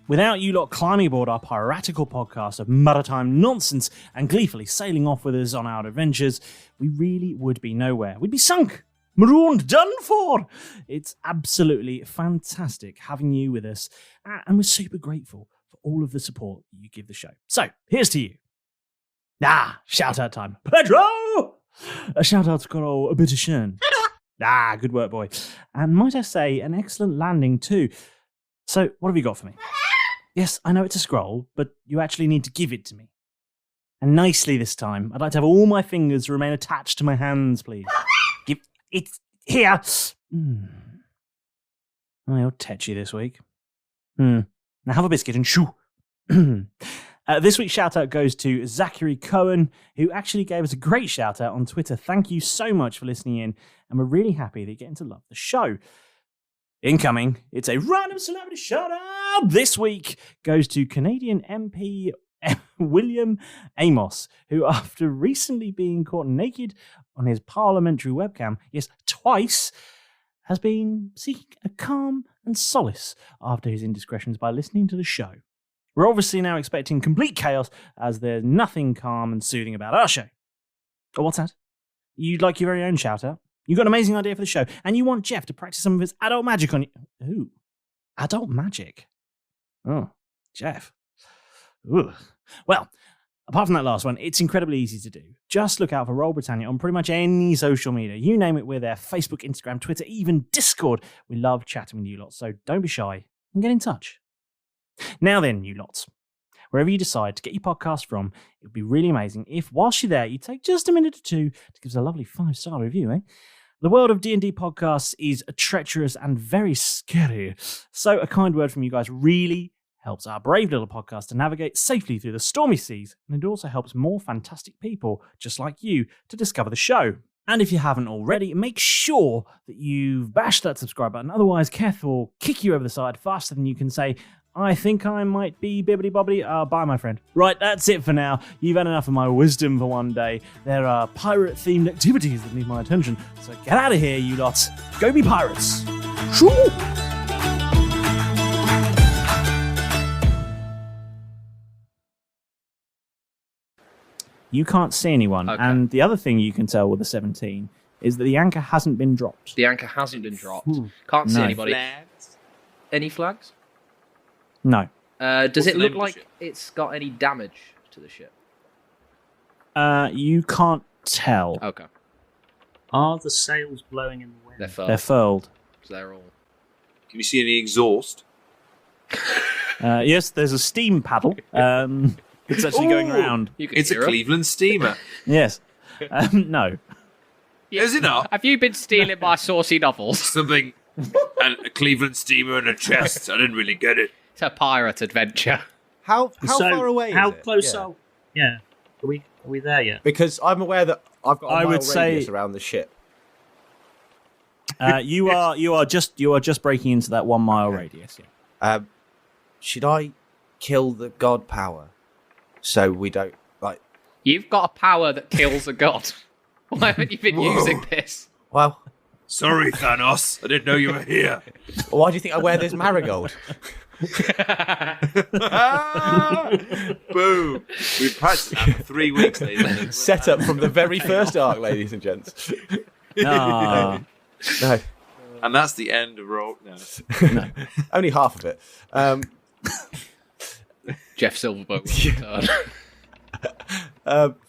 Without you lot climbing aboard our piratical podcast of maritime nonsense and gleefully sailing off with us on our adventures, we really would be nowhere. We'd be sunk, marooned, done for. It's absolutely fantastic having you with us, and we're super grateful for all of the support you give the show. So, here's to you. Shout out time. Pedro! A shout out to Carol Bittershen. Good work, boy. And might I say, an excellent landing too. So, what have you got for me? Yes, I know it's a scroll, but you actually need to give it to me. And nicely this time. I'd like to have all my fingers remain attached to my hands, please. Give it here. Oh, you're tetchy this week. Now have a biscuit and shoo. This week's shout out goes to Zachary Cohen, who actually gave us a great shout out on Twitter. Thank you so much for listening in, and we're really happy that you're getting to love the show. Incoming, it's a random celebrity shout out. This week goes to Canadian MP William Amos, who, after recently being caught naked on his parliamentary webcam, yes, twice, has been seeking a calm and solace after his indiscretions by listening to the show. We're obviously now expecting complete chaos, as there's nothing calm and soothing about our show. Oh, what's that? You'd like your very own shout-out? You've got an amazing idea for the show, and you want Jeff to practice some of his adult magic on you. Ooh, adult magic? Oh, Jeff. Ooh. Well, apart from that last one, it's incredibly easy to do. Just look out for Roll Britannia on pretty much any social media. You name it, we're there. Facebook, Instagram, Twitter, even Discord. We love chatting with you lot, so don't be shy and get in touch. Now then, you lots, wherever you decide to get your podcast from, it would be really amazing if, whilst you're there, you take just a minute or two to give us a lovely 5-star review, eh? The world of D&D podcasts is treacherous and very scary, so a kind word from you guys really helps our brave little podcast to navigate safely through the stormy seas, and it also helps more fantastic people just like you to discover the show. And if you haven't already, make sure that you've bashed that subscribe button, otherwise Keth will kick you over the side faster than you can say, I think I might be bibbity-bobbity. Bye, my friend. Right, that's it for now. You've had enough of my wisdom for one day. There are pirate-themed activities that need my attention, so get out of here, you lots. Go be pirates. Shoo! You can't see anyone, Okay. and the other thing you can tell with the 17 is that the anchor hasn't been dropped. The anchor hasn't been dropped. Can't see No. anybody. Flags? Any flags? No. Does What's it the look name of the like ship? it's got any damage to the ship? You can't tell. Okay. Are the sails blowing in the wind? They're furled. They're furled. So they're all... Can you see any exhaust? Yes, there's a steam paddle. It's actually going Ooh. around. You can It's a hear 'em. Cleveland steamer. Yes. No. Is it not? Have you been stealing my saucy novels? Something, and a Cleveland steamer and a chest. I didn't really get it. It's a pirate adventure. How So, far away How is it? close Yeah. are... Yeah. Are we there yet? Because I'm aware that I've got a I mile would say- radius around the ship. You are just breaking into that 1 mile radius. Yeah. Should I kill the god power so we don't like? You've got a power that kills a god. Why haven't you been using this? Well, Sorry, Thanos. I didn't know you were here. why do you think I wear this marigold? Boom. We've practiced that for 3 weeks, ladies and gentlemen. Set up from the very first arc, ladies and gents. Ah. No, And that's the end of Roll. No. only half of it. Jeff Silverbow will return.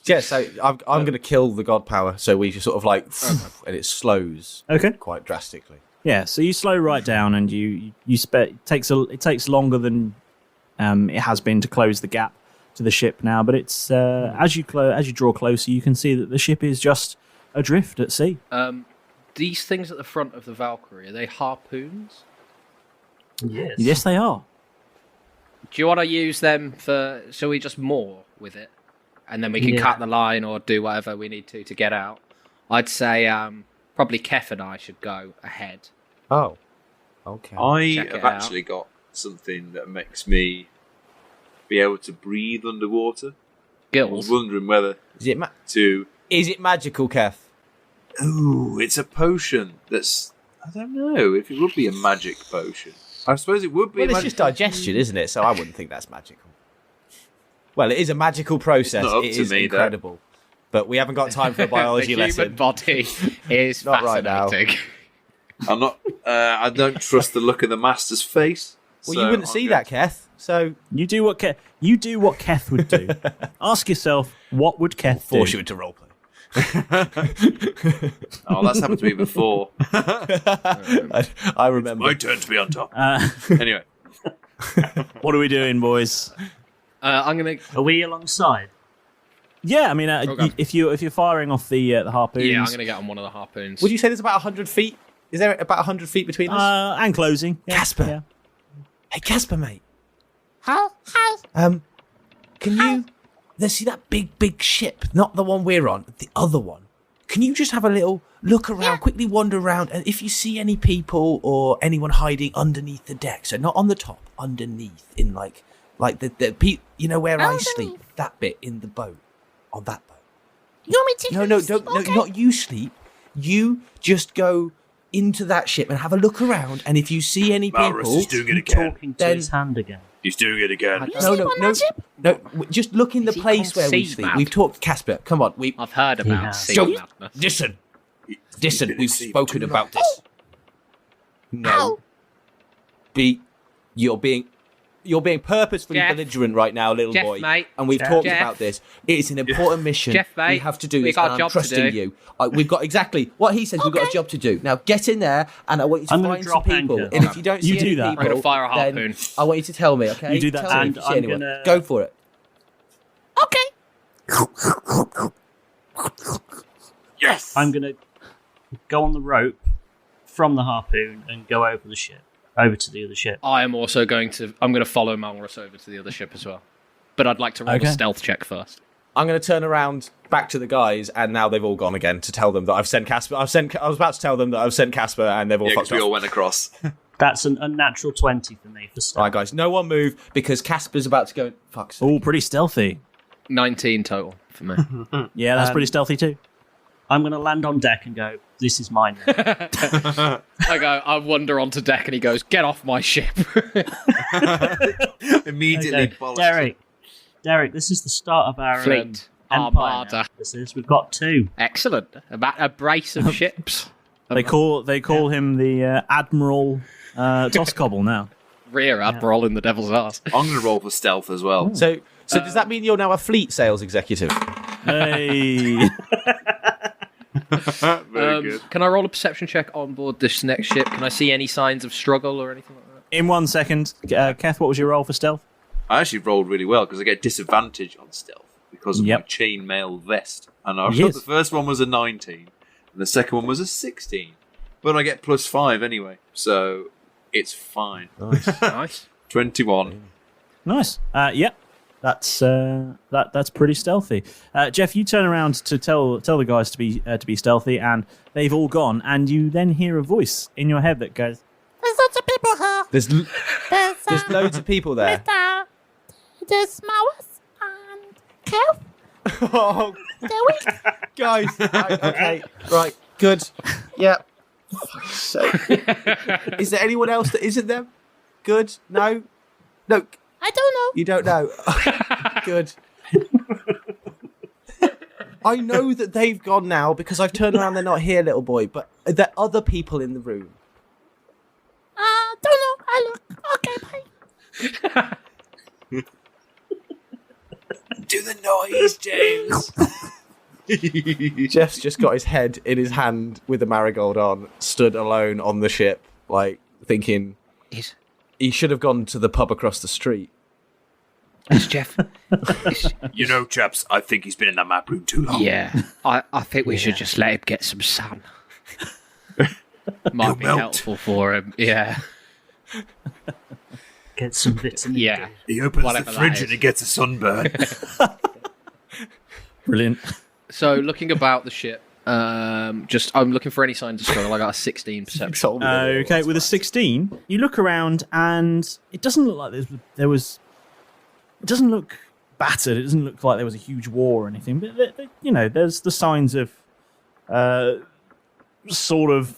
Yeah, so I'm going to kill the god power, so we just sort of like, and it slows Okay. quite drastically. Yeah. So you slow right down, and you it takes longer than it has been to close the gap to the ship now. But it's as you draw closer, you can see that the ship is just adrift at sea. These things at the front of the Valkyrie, are they harpoons? Yes. Yes, they are. Do you want to use them for... Shall we just moor with it? And then we can Yeah. cut the line or do whatever we need to get out. I'd say probably Keth and I should go ahead. Oh, okay. I Check it have out. actually got something that makes me be able to breathe underwater. I was Gills. wondering whether Is it to... is it magical, Keth? Ooh, it's a potion that's... I don't know if it would be a magic potion. I suppose it would be Well, a it's magic just digestion, isn't it? So I wouldn't think that's magical. Well, it is a magical process. It's not up It to is me, though. incredible. But we haven't got time for a biology the human lesson. body is Not right now. fascinating. I'm not... I don't trust the look of the master's face. Well, so you wouldn't I'm see going that, Keth. So You do what Keth would do. Ask yourself, what would Keth do? force you into roleplay. Oh, that's happened to me before. I remember. My turn to be on top. Anyway. What are we doing, boys? I'm going to... Are we alongside? Yeah, I mean, Okay. if you're firing off the harpoons, Yeah, I'm going to get on one of the harpoons. Would you say there's about 100 feet Is there about 100 feet between us? And closing. Yeah, Casper. Yeah. Hey, Casper, mate. How? Can you... See that big ship? Not the one we're on, the other one. Can you just have a little look around, quickly wander around, and if you see any people or anyone hiding underneath the deck, so not on the top, underneath, in like the you know where I sleep, that bit in the boat, on that boat. You want me to? No, not you sleep. You just go into that ship and have a look around, and if you see any Malrus people, is doing it again. Talking to his hand again. He's doing it again. No, just look in the Is he place gone where we sea sleep. mad? We've talked to Casper. Come on, I've heard about has. sea Don't- madness. Listen, we've spoken about this. No. You're being purposefully Jeff. belligerent right now, little Jeff, boy. mate. And we've talked Jeff. about this. It's an important mission. Jeff, mate. We have to do We this, got a and I'm job to trusting do. you. We've got exactly what he says. We've got a job to do. Now get in there, and I want you to I'm gonna find some drop people. anchor. And if you don't see You do any that. people, I'm gonna fire a then harpoon. I want you to tell me. Okay? You do that Tell too. me if And you see I'm anyone. gonna- Go for it. Okay. Yes! I'm going to go on the rope from the harpoon and go over the ship, over to the other ship. I am also going to follow Malrus over to the other ship as well. But I'd like to roll Okay. a stealth check first. I'm going to turn around back to the guys, and now they've all gone again to tell them that I've sent Casper. I was about to tell them that I've sent Casper, and they've all Yeah, fucked because we off. all went across. That's an unnatural 20 for me for All start. right, guys, no one move because Casper's about to go. Fuck's sake. All pretty stealthy. 19 total for me. Yeah, that's pretty stealthy too. I'm going to land on deck and go, this is mine now. I wander onto deck and he goes, "Get off my ship." Immediately Okay, bollocks. Derek, this is the start of our Fleet. empire. Armada. Now. We've got 2. Excellent. About a brace of ships. They call him the Admiral Tosscoble now. Rear admiral in the devil's arse. I'm going to roll for stealth as well. So does that mean you're now a fleet sales executive? Hey. Very good. Can I roll a perception check on board this next ship? Can I see any signs of struggle or anything like that? In 1 second, Keth, what was your roll for stealth? I actually rolled really well because I get disadvantage on stealth because of my Yep. chainmail vest. And I Yes. thought the first one was a 19 and the second one was a 16. But I get +5 anyway, so it's fine. Nice. 21. Nice. Yep. That's pretty stealthy. Jeff, you turn around to tell the guys to be stealthy, and they've all gone. And you then hear a voice in your head that goes, There's lots of people here. There's There's loads of people there. There's Malrus and Keth. Oh, guys. Right, okay. Right. Good. Yeah. Fuck's sake. Is there anyone else that isn't them? Good. No. No. I don't know. You don't know. Good. I know that they've gone now because I've turned around. They're not here, little boy. But are there other people in the room? Don't know. I look. Okay, bye. Do the noise, James! Jeff's just got his head in his hand with the marigold on, stood alone on the ship, like thinking he should have gone to the pub across the street. It's Jeff. You know, chaps, I think he's been in that map room too long. Yeah. I think we should just let him get some sun. Might He'll be melt. helpful for him. Yeah. Get some vitamin Yeah. He opens Whatever the that fridge is. and he gets a sunburn. "Brilliant." So looking about the ship, I'm looking for any signs of struggle. I got a 16 perception. Okay, with a 16, you look around and it doesn't look like there was. It doesn't look battered. It doesn't look like there was a huge war or anything. But there's the signs of, sort of,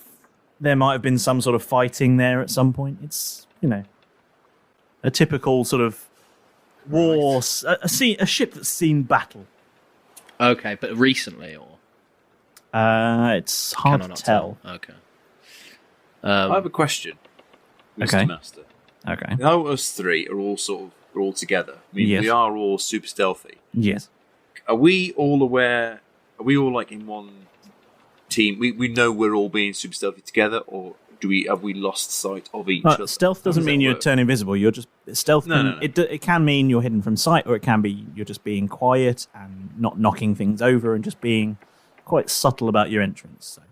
there might have been some sort of fighting there at some point. It's a typical sort of war, a ship that's seen battle. Okay, but recently or It's hard to cannot tell. Okay. I have a question, Mr. Okay. Master. Okay. Now us three are all we're all together. I mean, Yes. we are all super stealthy. Yes. Are we all aware? Are we all like in one team? We know we're all being super stealthy together, or have we lost sight of each other? Stealth doesn't How does mean that you work? turn invisible. You're just stealth. No. It can mean you're hidden from sight, or it can be you're just being quiet and not knocking things over and just being quite subtle about your entrance. So.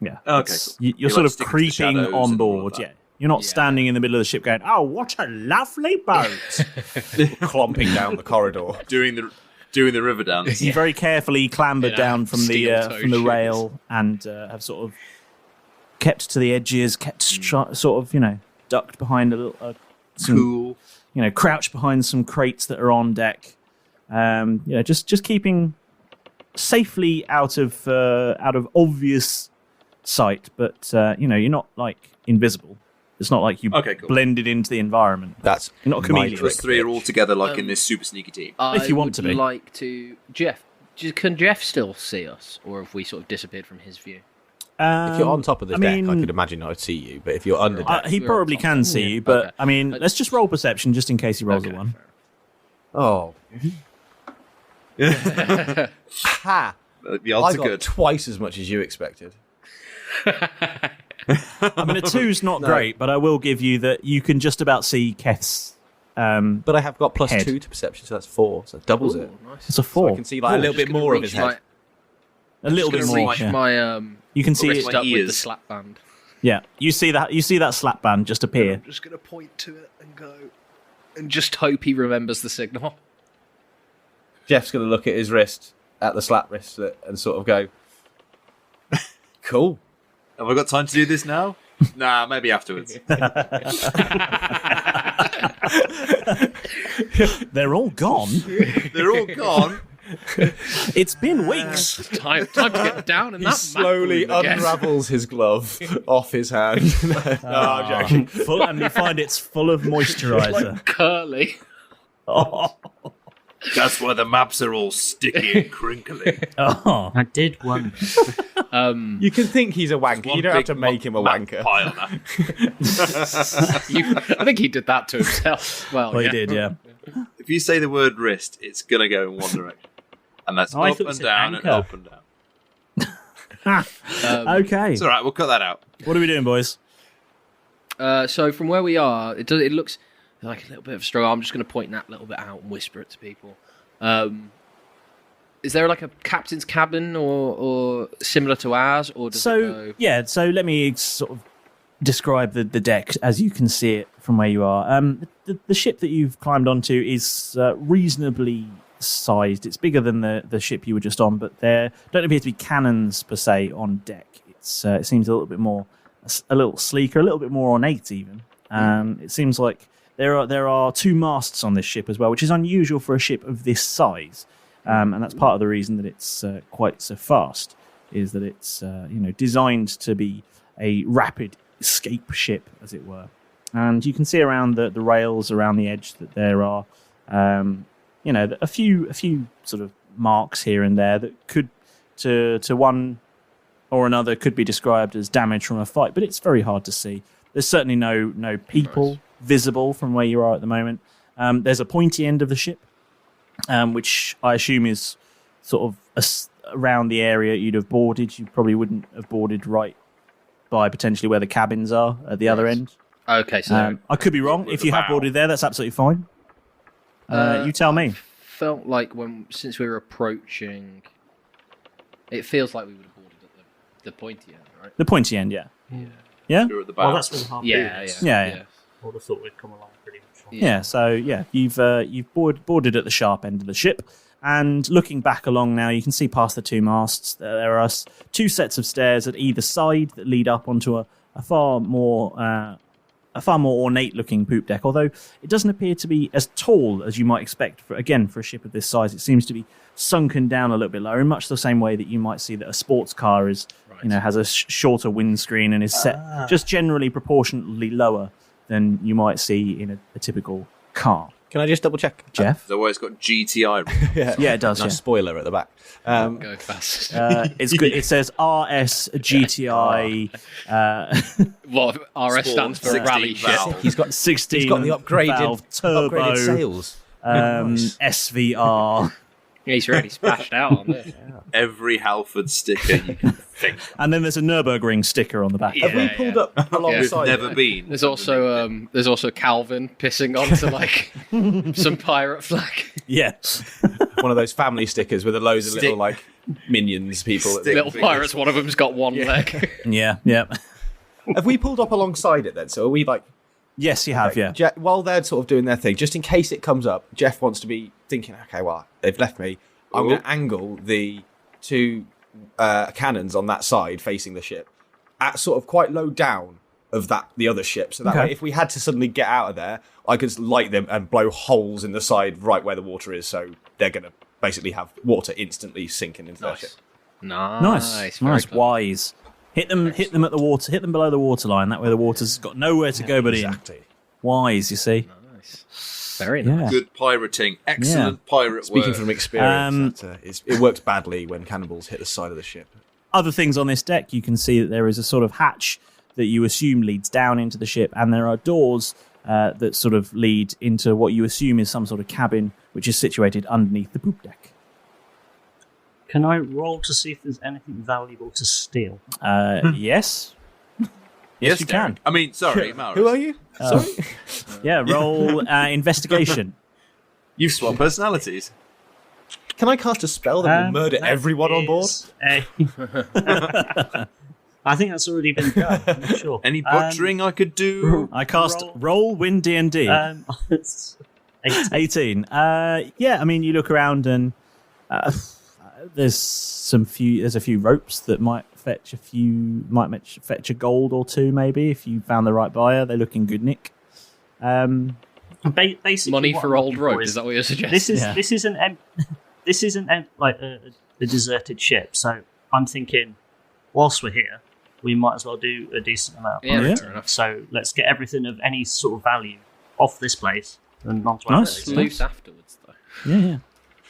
Yeah. Okay, It's- cool. You're You sort like of stick to the creeping shadows on and all of board. that. Yeah. You're not standing in the middle of the ship going, "Oh, what a lovely boat!" Clomping down the corridor. doing the river dance. You very carefully clambered Yeah, down from the steel-toe shoes. rail and have sort of kept to the edges, kept sort of ducked behind a little some, Cool. crouched behind some crates that are on deck. Just keeping safely out of obvious sight, but you're not like invisible. It's not like you Okay, cool. blended into the environment. That's You're not a my chameleon. trick. Us three are all together like in this super sneaky team. If you want to be. like to... Jeff, can Jeff still see us? Or have we sort of disappeared from his view? If you're on top of the deck, I mean- could imagine I'd see you. But if you're under deck, He We're probably on top. can see you, but Okay. I mean, let's just roll perception just in case he rolls Okay, a one. oh, ha! The I odds are got good. twice as much as you expected. I mean, a two's not great, but I will give you that you can just about see Keth's. But I have got plus Head. 2 to perception, so that's 4. So that doubles it. It's a So four. I can see like a little bit more of his head. A little bit more. Reach Yeah. my You can see wrist it. up with the ears. slap band. Yeah, you see that slap band just appear. I'm just going to point to it and go... And just hope he remembers the signal. Jeff's going to look at his wrist, at the slap wrist, and sort of go, cool. Have I got time to do this now? Nah, maybe afterwards. They're all gone. They're all gone. It's been weeks. Time to get down in He that slowly map room, I guess. unravels his glove off his hand. No, I'm joking. Full, and you find it's full of moisturizer. Curly. Oh. That's why the maps are all sticky and crinkly. Oh. I did wonder. You can think he's a wanker. You don't have to make him a wanker. Pile now. I think he did that to himself. Well, Well, yeah. he did, yeah. If you say the word wrist, it's going to go in one direction. And that's Oh, I up thought you and said down anchor. and up and down. Okay. It's all right, we'll cut that out. What are we doing, boys? So from where we are, it looks like a little bit of a struggle. I'm just going to point that little bit out and whisper it to people. Is there like a captain's cabin or similar to ours, or does it go... So let me sort of describe the deck as you can see it from where you are. The ship that you've climbed onto is reasonably sized. It's bigger than the ship you were just on, but there don't appear to be cannons per se on deck. It seems a little bit more, a little sleeker, a little bit more ornate even. It seems like there are 2 masts on this ship as well, which is unusual for a ship of this size, and that's part of the reason that it's quite so fast. Is that it's designed to be a rapid escape ship, as it were. And you can see around the rails around the edge that there are a few sort of marks here and there that could to one or another could be described as damage from a fight, but it's very hard to see. There's certainly no people visible from where you are at the moment. There's a pointy end of the ship, which I assume is sort of around the area you'd have boarded. You probably wouldn't have boarded right by potentially where the cabins are at the other end. Okay, so I could be wrong. If you have boarded there, that's absolutely fine. You tell me. felt like since we were approaching, it feels like we would have boarded at the pointy end, right? The pointy end, yeah. Yeah? You're at the Well, bow. that's where the harpoon Yeah, is. Yeah. I would have thought we'd come along pretty much. Yeah, so yeah, you've boarded at the sharp end of the ship, and looking back along now, you can see past the 2 masts. There are 2 sets of stairs at either side that lead up onto a far more ornate-looking poop deck. Although it doesn't appear to be as tall as you might expect for a ship of this size. It seems to be sunken down a little bit lower, in much the same way that you might see that a sports car is, has a shorter windscreen and is set just generally proportionately lower than you might see in a typical car. Can I just double check? Jeff? The way it's got GTI. Yeah, it does. Nice Yeah. spoiler at the back. Go fast. It's good. It says RS GTI. What RS stands for? 16 Rally ship. valve. He's got 16. He's got the valve turbo upgraded sails. Nice. SVR, Yeah, he's really splashed out on this. Every Halford sticker you can think of. and then there's a Nürburgring sticker on the back. Have we pulled up We've alongside? never it? been. There's also Calvin pissing onto like some pirate flag. Yeah, One of those family stickers with a loads of little like minions people. Little pirates, one of them's got one leg. Yeah. Have we pulled up alongside it then? So are we like... Yes, you have, yeah. While they're sort of doing their thing, just in case it comes up, Jeff wants to be thinking, okay, well, they've left me. I'm going to angle the 2 cannons on that side facing the ship at sort of quite low down of the other ship. So that way, if we had to suddenly get out of there, I could light them and blow holes in the side right where the water is. So they're going to basically have water instantly sinking into their ship. Nice. Wise. Hit them at the water. Hit them below the waterline. That way the water's got nowhere to go but in. Wise, you see. Nice. Very nice. Good pirating. Excellent pirate Speaking work. from experience, it works badly when cannonballs hit the side of the ship. Other things on this deck, you can see that there is a sort of hatch that you assume leads down into the ship, and there are doors that sort of lead into what you assume is some sort of cabin, which is situated underneath the poop deck. Can I roll to see if there's anything valuable to steal? Yes. Yes, you can. I mean, sorry, Malrus. Who are you? Sorry? Yeah, roll investigation. You've swapped personalities. Can I cast a spell that will murder everyone on board? I think that's already been done. I'm not sure. Any butchering I could do? I cast Roll Win D&D. 18. Yeah, I mean, you look around and there's a few ropes that might fetch a gold or two, maybe, if you found the right buyer. They look in good nick. Basically, money for old rope. Is that what you're suggesting? This isn't like a deserted ship. So I'm thinking, whilst we're here, we might as well do a decent amount of pirating. So let's get everything of any sort of value off this place and onto our loose afterwards, though. Yeah.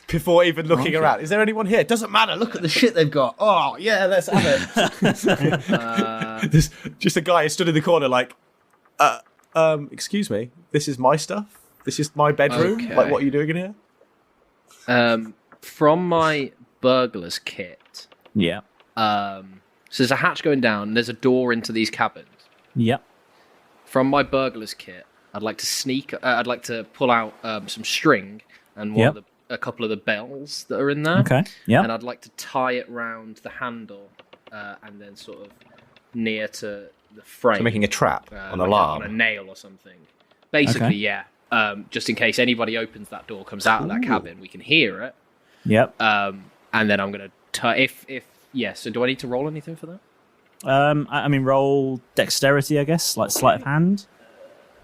Before even looking around. Is there anyone here? Doesn't matter. Look at the shit they've got. Oh, yeah, let's have it. There's just a guy who stood in the corner like, excuse me, this is my stuff? This is my bedroom? Okay. Like, what are you doing in here? From my burglar's kit, Yeah. so there's a hatch going down, and there's a door into these cabins. Yep. From my burglar's kit, I'd like to pull out some string and a couple of the bells that are in there. Okay. Yeah. And I'd like to tie it round the handle and then sort of near to the frame. So making a trap on alarm. On a nail or something. Basically, yeah. Just in case anybody opens that door, comes out of that cabin, we can hear it. Yep. And then I'm going to tie... So do I need to roll anything for that? I mean, roll dexterity, I guess, like sleight of hand.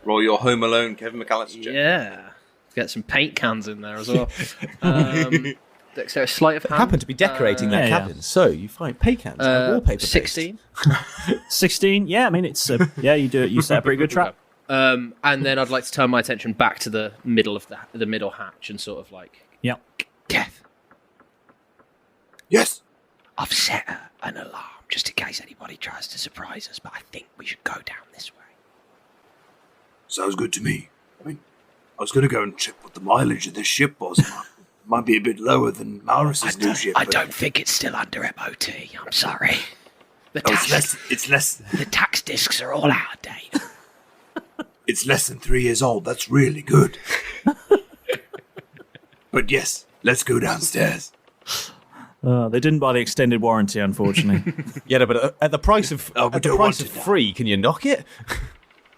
Roll your Home Alone Kevin McAllister check. Yeah. Get some paint cans in there as well. Dexterity, sleight of hand. Happen to be decorating that cabin, so you find paint cans and wallpaper. 16. 16. Yeah, I mean, it's you do it. You set a pretty good trap. And then I'd like to turn my attention back to the middle of the middle hatch and sort of like, Yep. Keth, Yes. I've set an alarm just in case anybody tries to surprise us, but I think we should go down this way. Sounds good to me. I mean, I was going to go and check what the mileage of this ship was. Might be a bit lower than Malrus's new ship. I don't think it's still under MOT. I'm sorry. It's less. The tax discs are all out of date. It's less than 3 years old. That's really good. But yes, let's go downstairs. They didn't buy the extended warranty, unfortunately. Yeah, but at the price of free, can you knock it?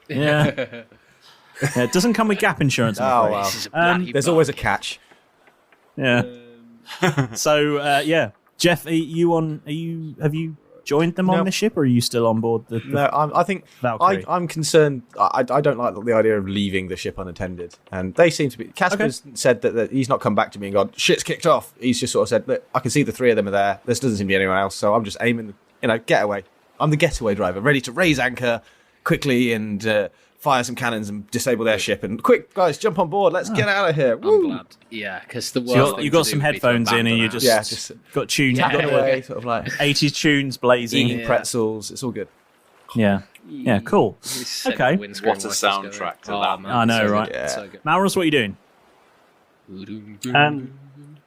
Yeah. It doesn't come with gap insurance. I'm afraid. Wow. There's always a catch. Yeah. So Jeff, have you joined them on the ship, or are you still on board the No, I think Valkyrie? I'm concerned. I don't like the idea of leaving the ship unattended, and they seem to be. Casper's said that he's not come back to me and gone, shit's kicked off. He's just sort of said, look, I can see the three of them are there. There doesn't seem to be anyone else, so I'm just aiming. Get away. I'm the getaway driver, ready to raise anchor quickly and fire some cannons and disable their ship. And quick, guys, jump on board. Let's get out of here. I'm glad. Yeah, because the worst so you got some headphones in and you just got tunes. Got away, sort of like 80s tunes blazing. Eating pretzels. It's all good. Yeah. Yeah, cool. Okay. What a soundtrack to that, man. I know, so right? Yeah. So Malrus, what are you doing?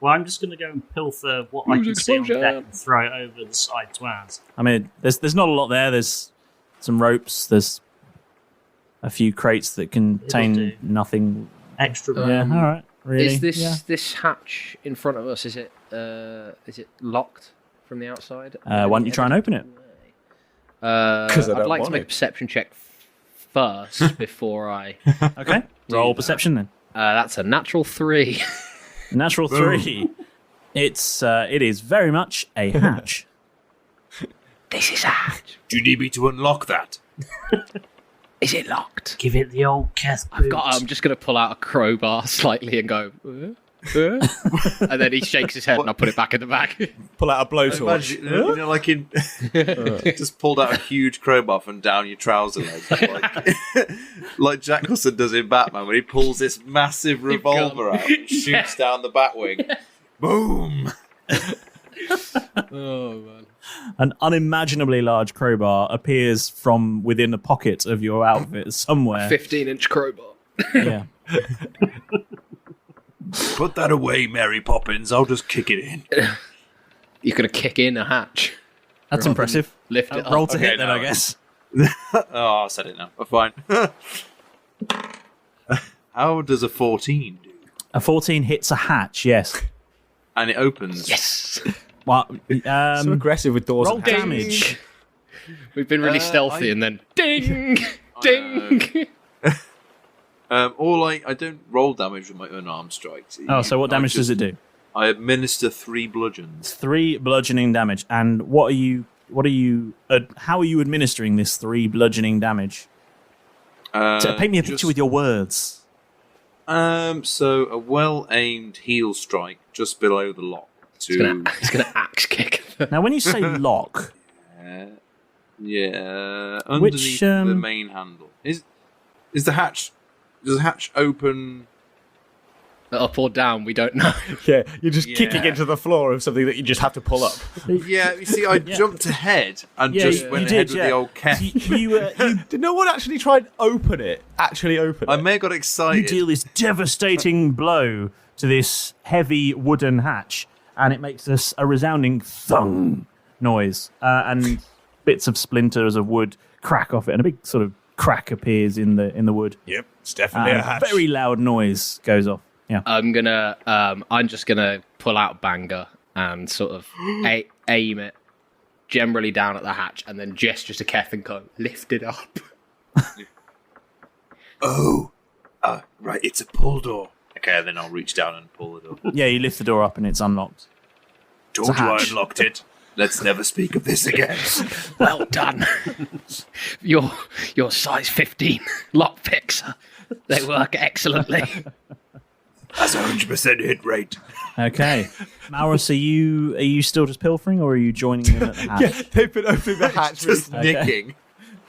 Well, I'm just going to go and pilfer what I can see on deck and throw it over the side to ours. I mean, there's not a lot there. There's some ropes. There's a few crates that contain nothing. Extra. Yeah, all right. really. Is this hatch in front of us? Is it locked from the outside? Why don't you try and open it? Because I'd like to make a perception check first before I. Okay. Roll perception then. That's a natural 3. Natural 3. It is very much a hatch. This is a hatch. Do you need me to unlock that? Is it locked? Give it the old Keth boot. I'm just going to pull out a crowbar slightly and go. And then he shakes his head and I put it back in the bag. Pull out a blowtorch. Imagine, you know, like in just pulled out a huge crowbar from down your trouser legs, like Jackelson does in Batman when he pulls this massive revolver out and shoots down the Batwing. Boom! Oh man! An unimaginably large crowbar appears from within a pocket of your outfit somewhere. 15-inch crowbar. Yeah. Put that away, Mary Poppins. I'll just kick it in. You're going to kick in a hatch. That's impressive. Lift it up. Roll to Okay, hit then, no. I guess. Oh, I said it now. Fine. How does a 14 do? A 14 hits a hatch, yes. And it opens. Yes. Well, So aggressive with doors roll and hatches. damage. We've been really stealthy and then ding! Ding! I don't roll damage with my unarmed strikes. Oh, so what damage does it do? I administer 3 bludgeons. 3 bludgeoning damage. And how are you administering this 3 bludgeoning damage? So paint me a picture with your words. So a well-aimed heel strike just below the lock. He's going to axe kick. Now, when you say lock, underneath the main handle. Is the hatch? Does the hatch open up or down? We don't know. Yeah, you're just kicking into the floor of something that you just have to pull up. Yeah, you see, I jumped ahead and just went ahead with the old Keth. Did no one actually try and open it? I may have got excited. You deal this devastating blow to this heavy wooden hatch, and it makes us a resounding thung noise, and bits of splinters of wood crack off it, and a big sort of crack appears in the wood. Yep, it's definitely a hatch. Very loud noise goes off. Yeah, I'm just gonna pull out Banger and sort of aim it generally down at the hatch, and then gesture to Keth and go, lift it up. Right, it's a pull door. Okay, then I'll reach down and pull it up. Yeah, you lift the door up and it's unlocked. Told you I unlocked it. Let's never speak of this again. Well done. Your size 15 lockpicks, they work excellently. That's 100% hit rate. Okay, Malrus, are you still just pilfering, or are you joining them at the hatch? Yeah, they've been opening the hatch. Just nicking.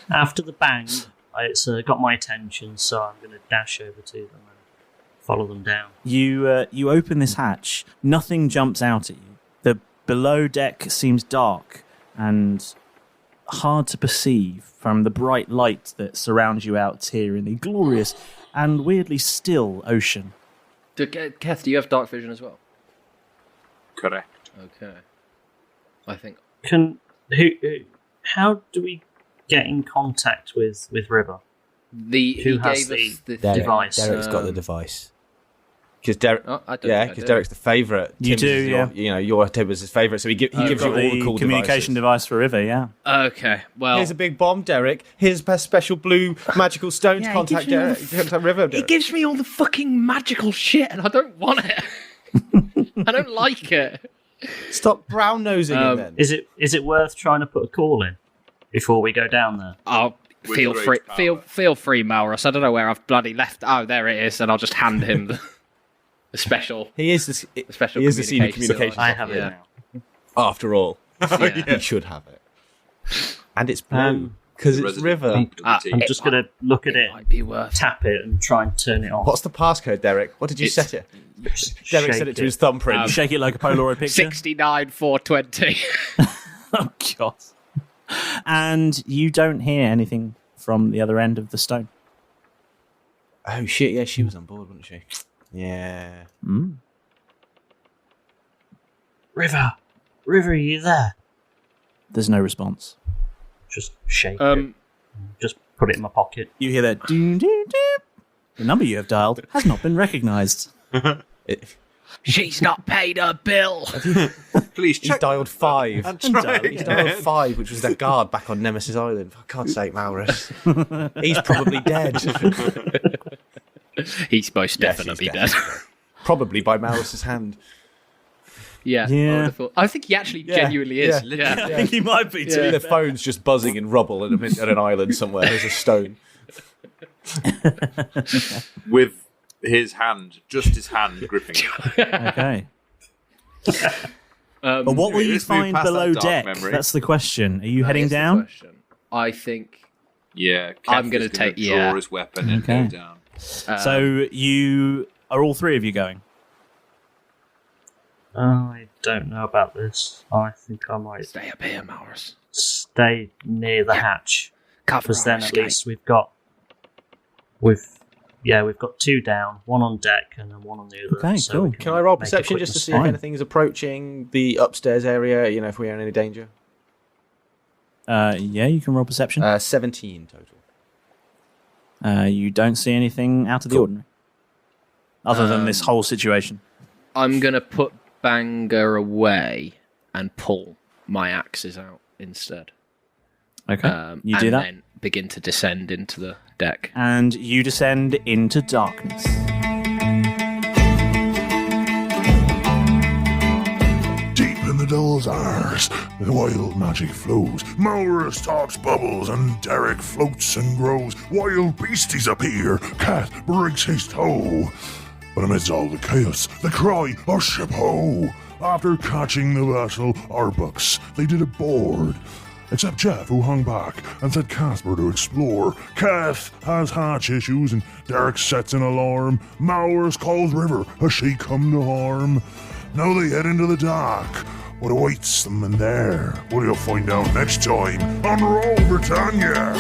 After the bang, it's got my attention, so I'm going to dash over to them and follow them down. You open this hatch. Nothing jumps out at you. The below deck seems dark and hard to perceive from the bright light that surrounds you out here in the glorious and weirdly still ocean. Keth, do you have dark vision as well? Correct. Okay. I think. How do we get in contact with River? Who has gave us the device? Derek's got the device. Because Derek, I don't think I do. Derek's the favourite. You do, yeah. Your Tim was his favourite, so he gives you all the cool communication devices. device for River, yeah. Okay, well... Here's a big bomb, Derek. Here's a special blue magical stone to contact Derek. Contact River. He gives me all the fucking magical shit, and I don't want it. I don't like it. Stop brown nosing him then. Is it worth trying to put a call in before we go down there? Oh, feel free, Malrus. I don't know where I've bloody left. Oh, there it is, and I'll just hand him the special. He is the senior communications. I have it now. After all, Yeah. he should have it. And it's blue because it's River. I'm just going to look at it, Might be worth. tap it, and try and turn it off. What's the passcode, Derek? What did you set it? Derek set it to his thumbprint. Shake it like a Polaroid picture. 69,420. Oh, God. And you don't hear anything from the other end of the stone. Oh shit! Yeah, she was on board, wasn't she? Yeah. River, are you there? There's no response. Just shake it. Just put it in my pocket. You hear that doom, doom, doom. The number you have dialed has not been recognised. She's not paid her bill. Please He check. dialed 5. And try He dialed again. 5, which was their guard back on Nemesis Island. For God's sake, Malrus. He's probably dead. He's most Yes, definitely he's dead. Probably by Malrus's hand. Yeah. I think he actually genuinely is. Yeah. I think he might be too. The phone's just buzzing in rubble at an island somewhere. There's a stone. With his hand, just his hand gripping it. Okay. But what will you let's move find past below that dark deck? memory. That's the question. Are you heading That is the down? question. I think Yeah, I'm going gonna to take- draw yeah. his weapon and Okay. go down. So you are all three of you going? I don't know about this. I think I might stay up here, Malrus. stay near the hatch, Cover because our then at escape. least we've got 2 down, 1 on deck, and then 1 on the other. Okay, so cool. we Can I roll make a perception quick just to see escape. if anything's approaching the upstairs area? You know, if we're in any danger. Yeah, you can roll perception. 17 total. You don't see anything out of the ordinary. Other than this whole situation. I'm going to put Banger away and pull my axes out instead. Okay, you do and that. then begin to descend into the deck. And you descend into darkness. Deep in the Devil's Arse, the wild magic flows. Malrus talks bubbles and Derek floats and grows. Wild beasties appear, Keth breaks his toe. But amidst all the chaos, the cry of ship ho! After catching the vessel Arbucks, they did it board. Except Jeff, who hung back and said Casper to explore. Keth has hatch issues and Derek sets an alarm. Malrus calls River as she come to harm. Now they head into the dark. What awaits them in there? Well, you'll find out next time on Roll Britannia.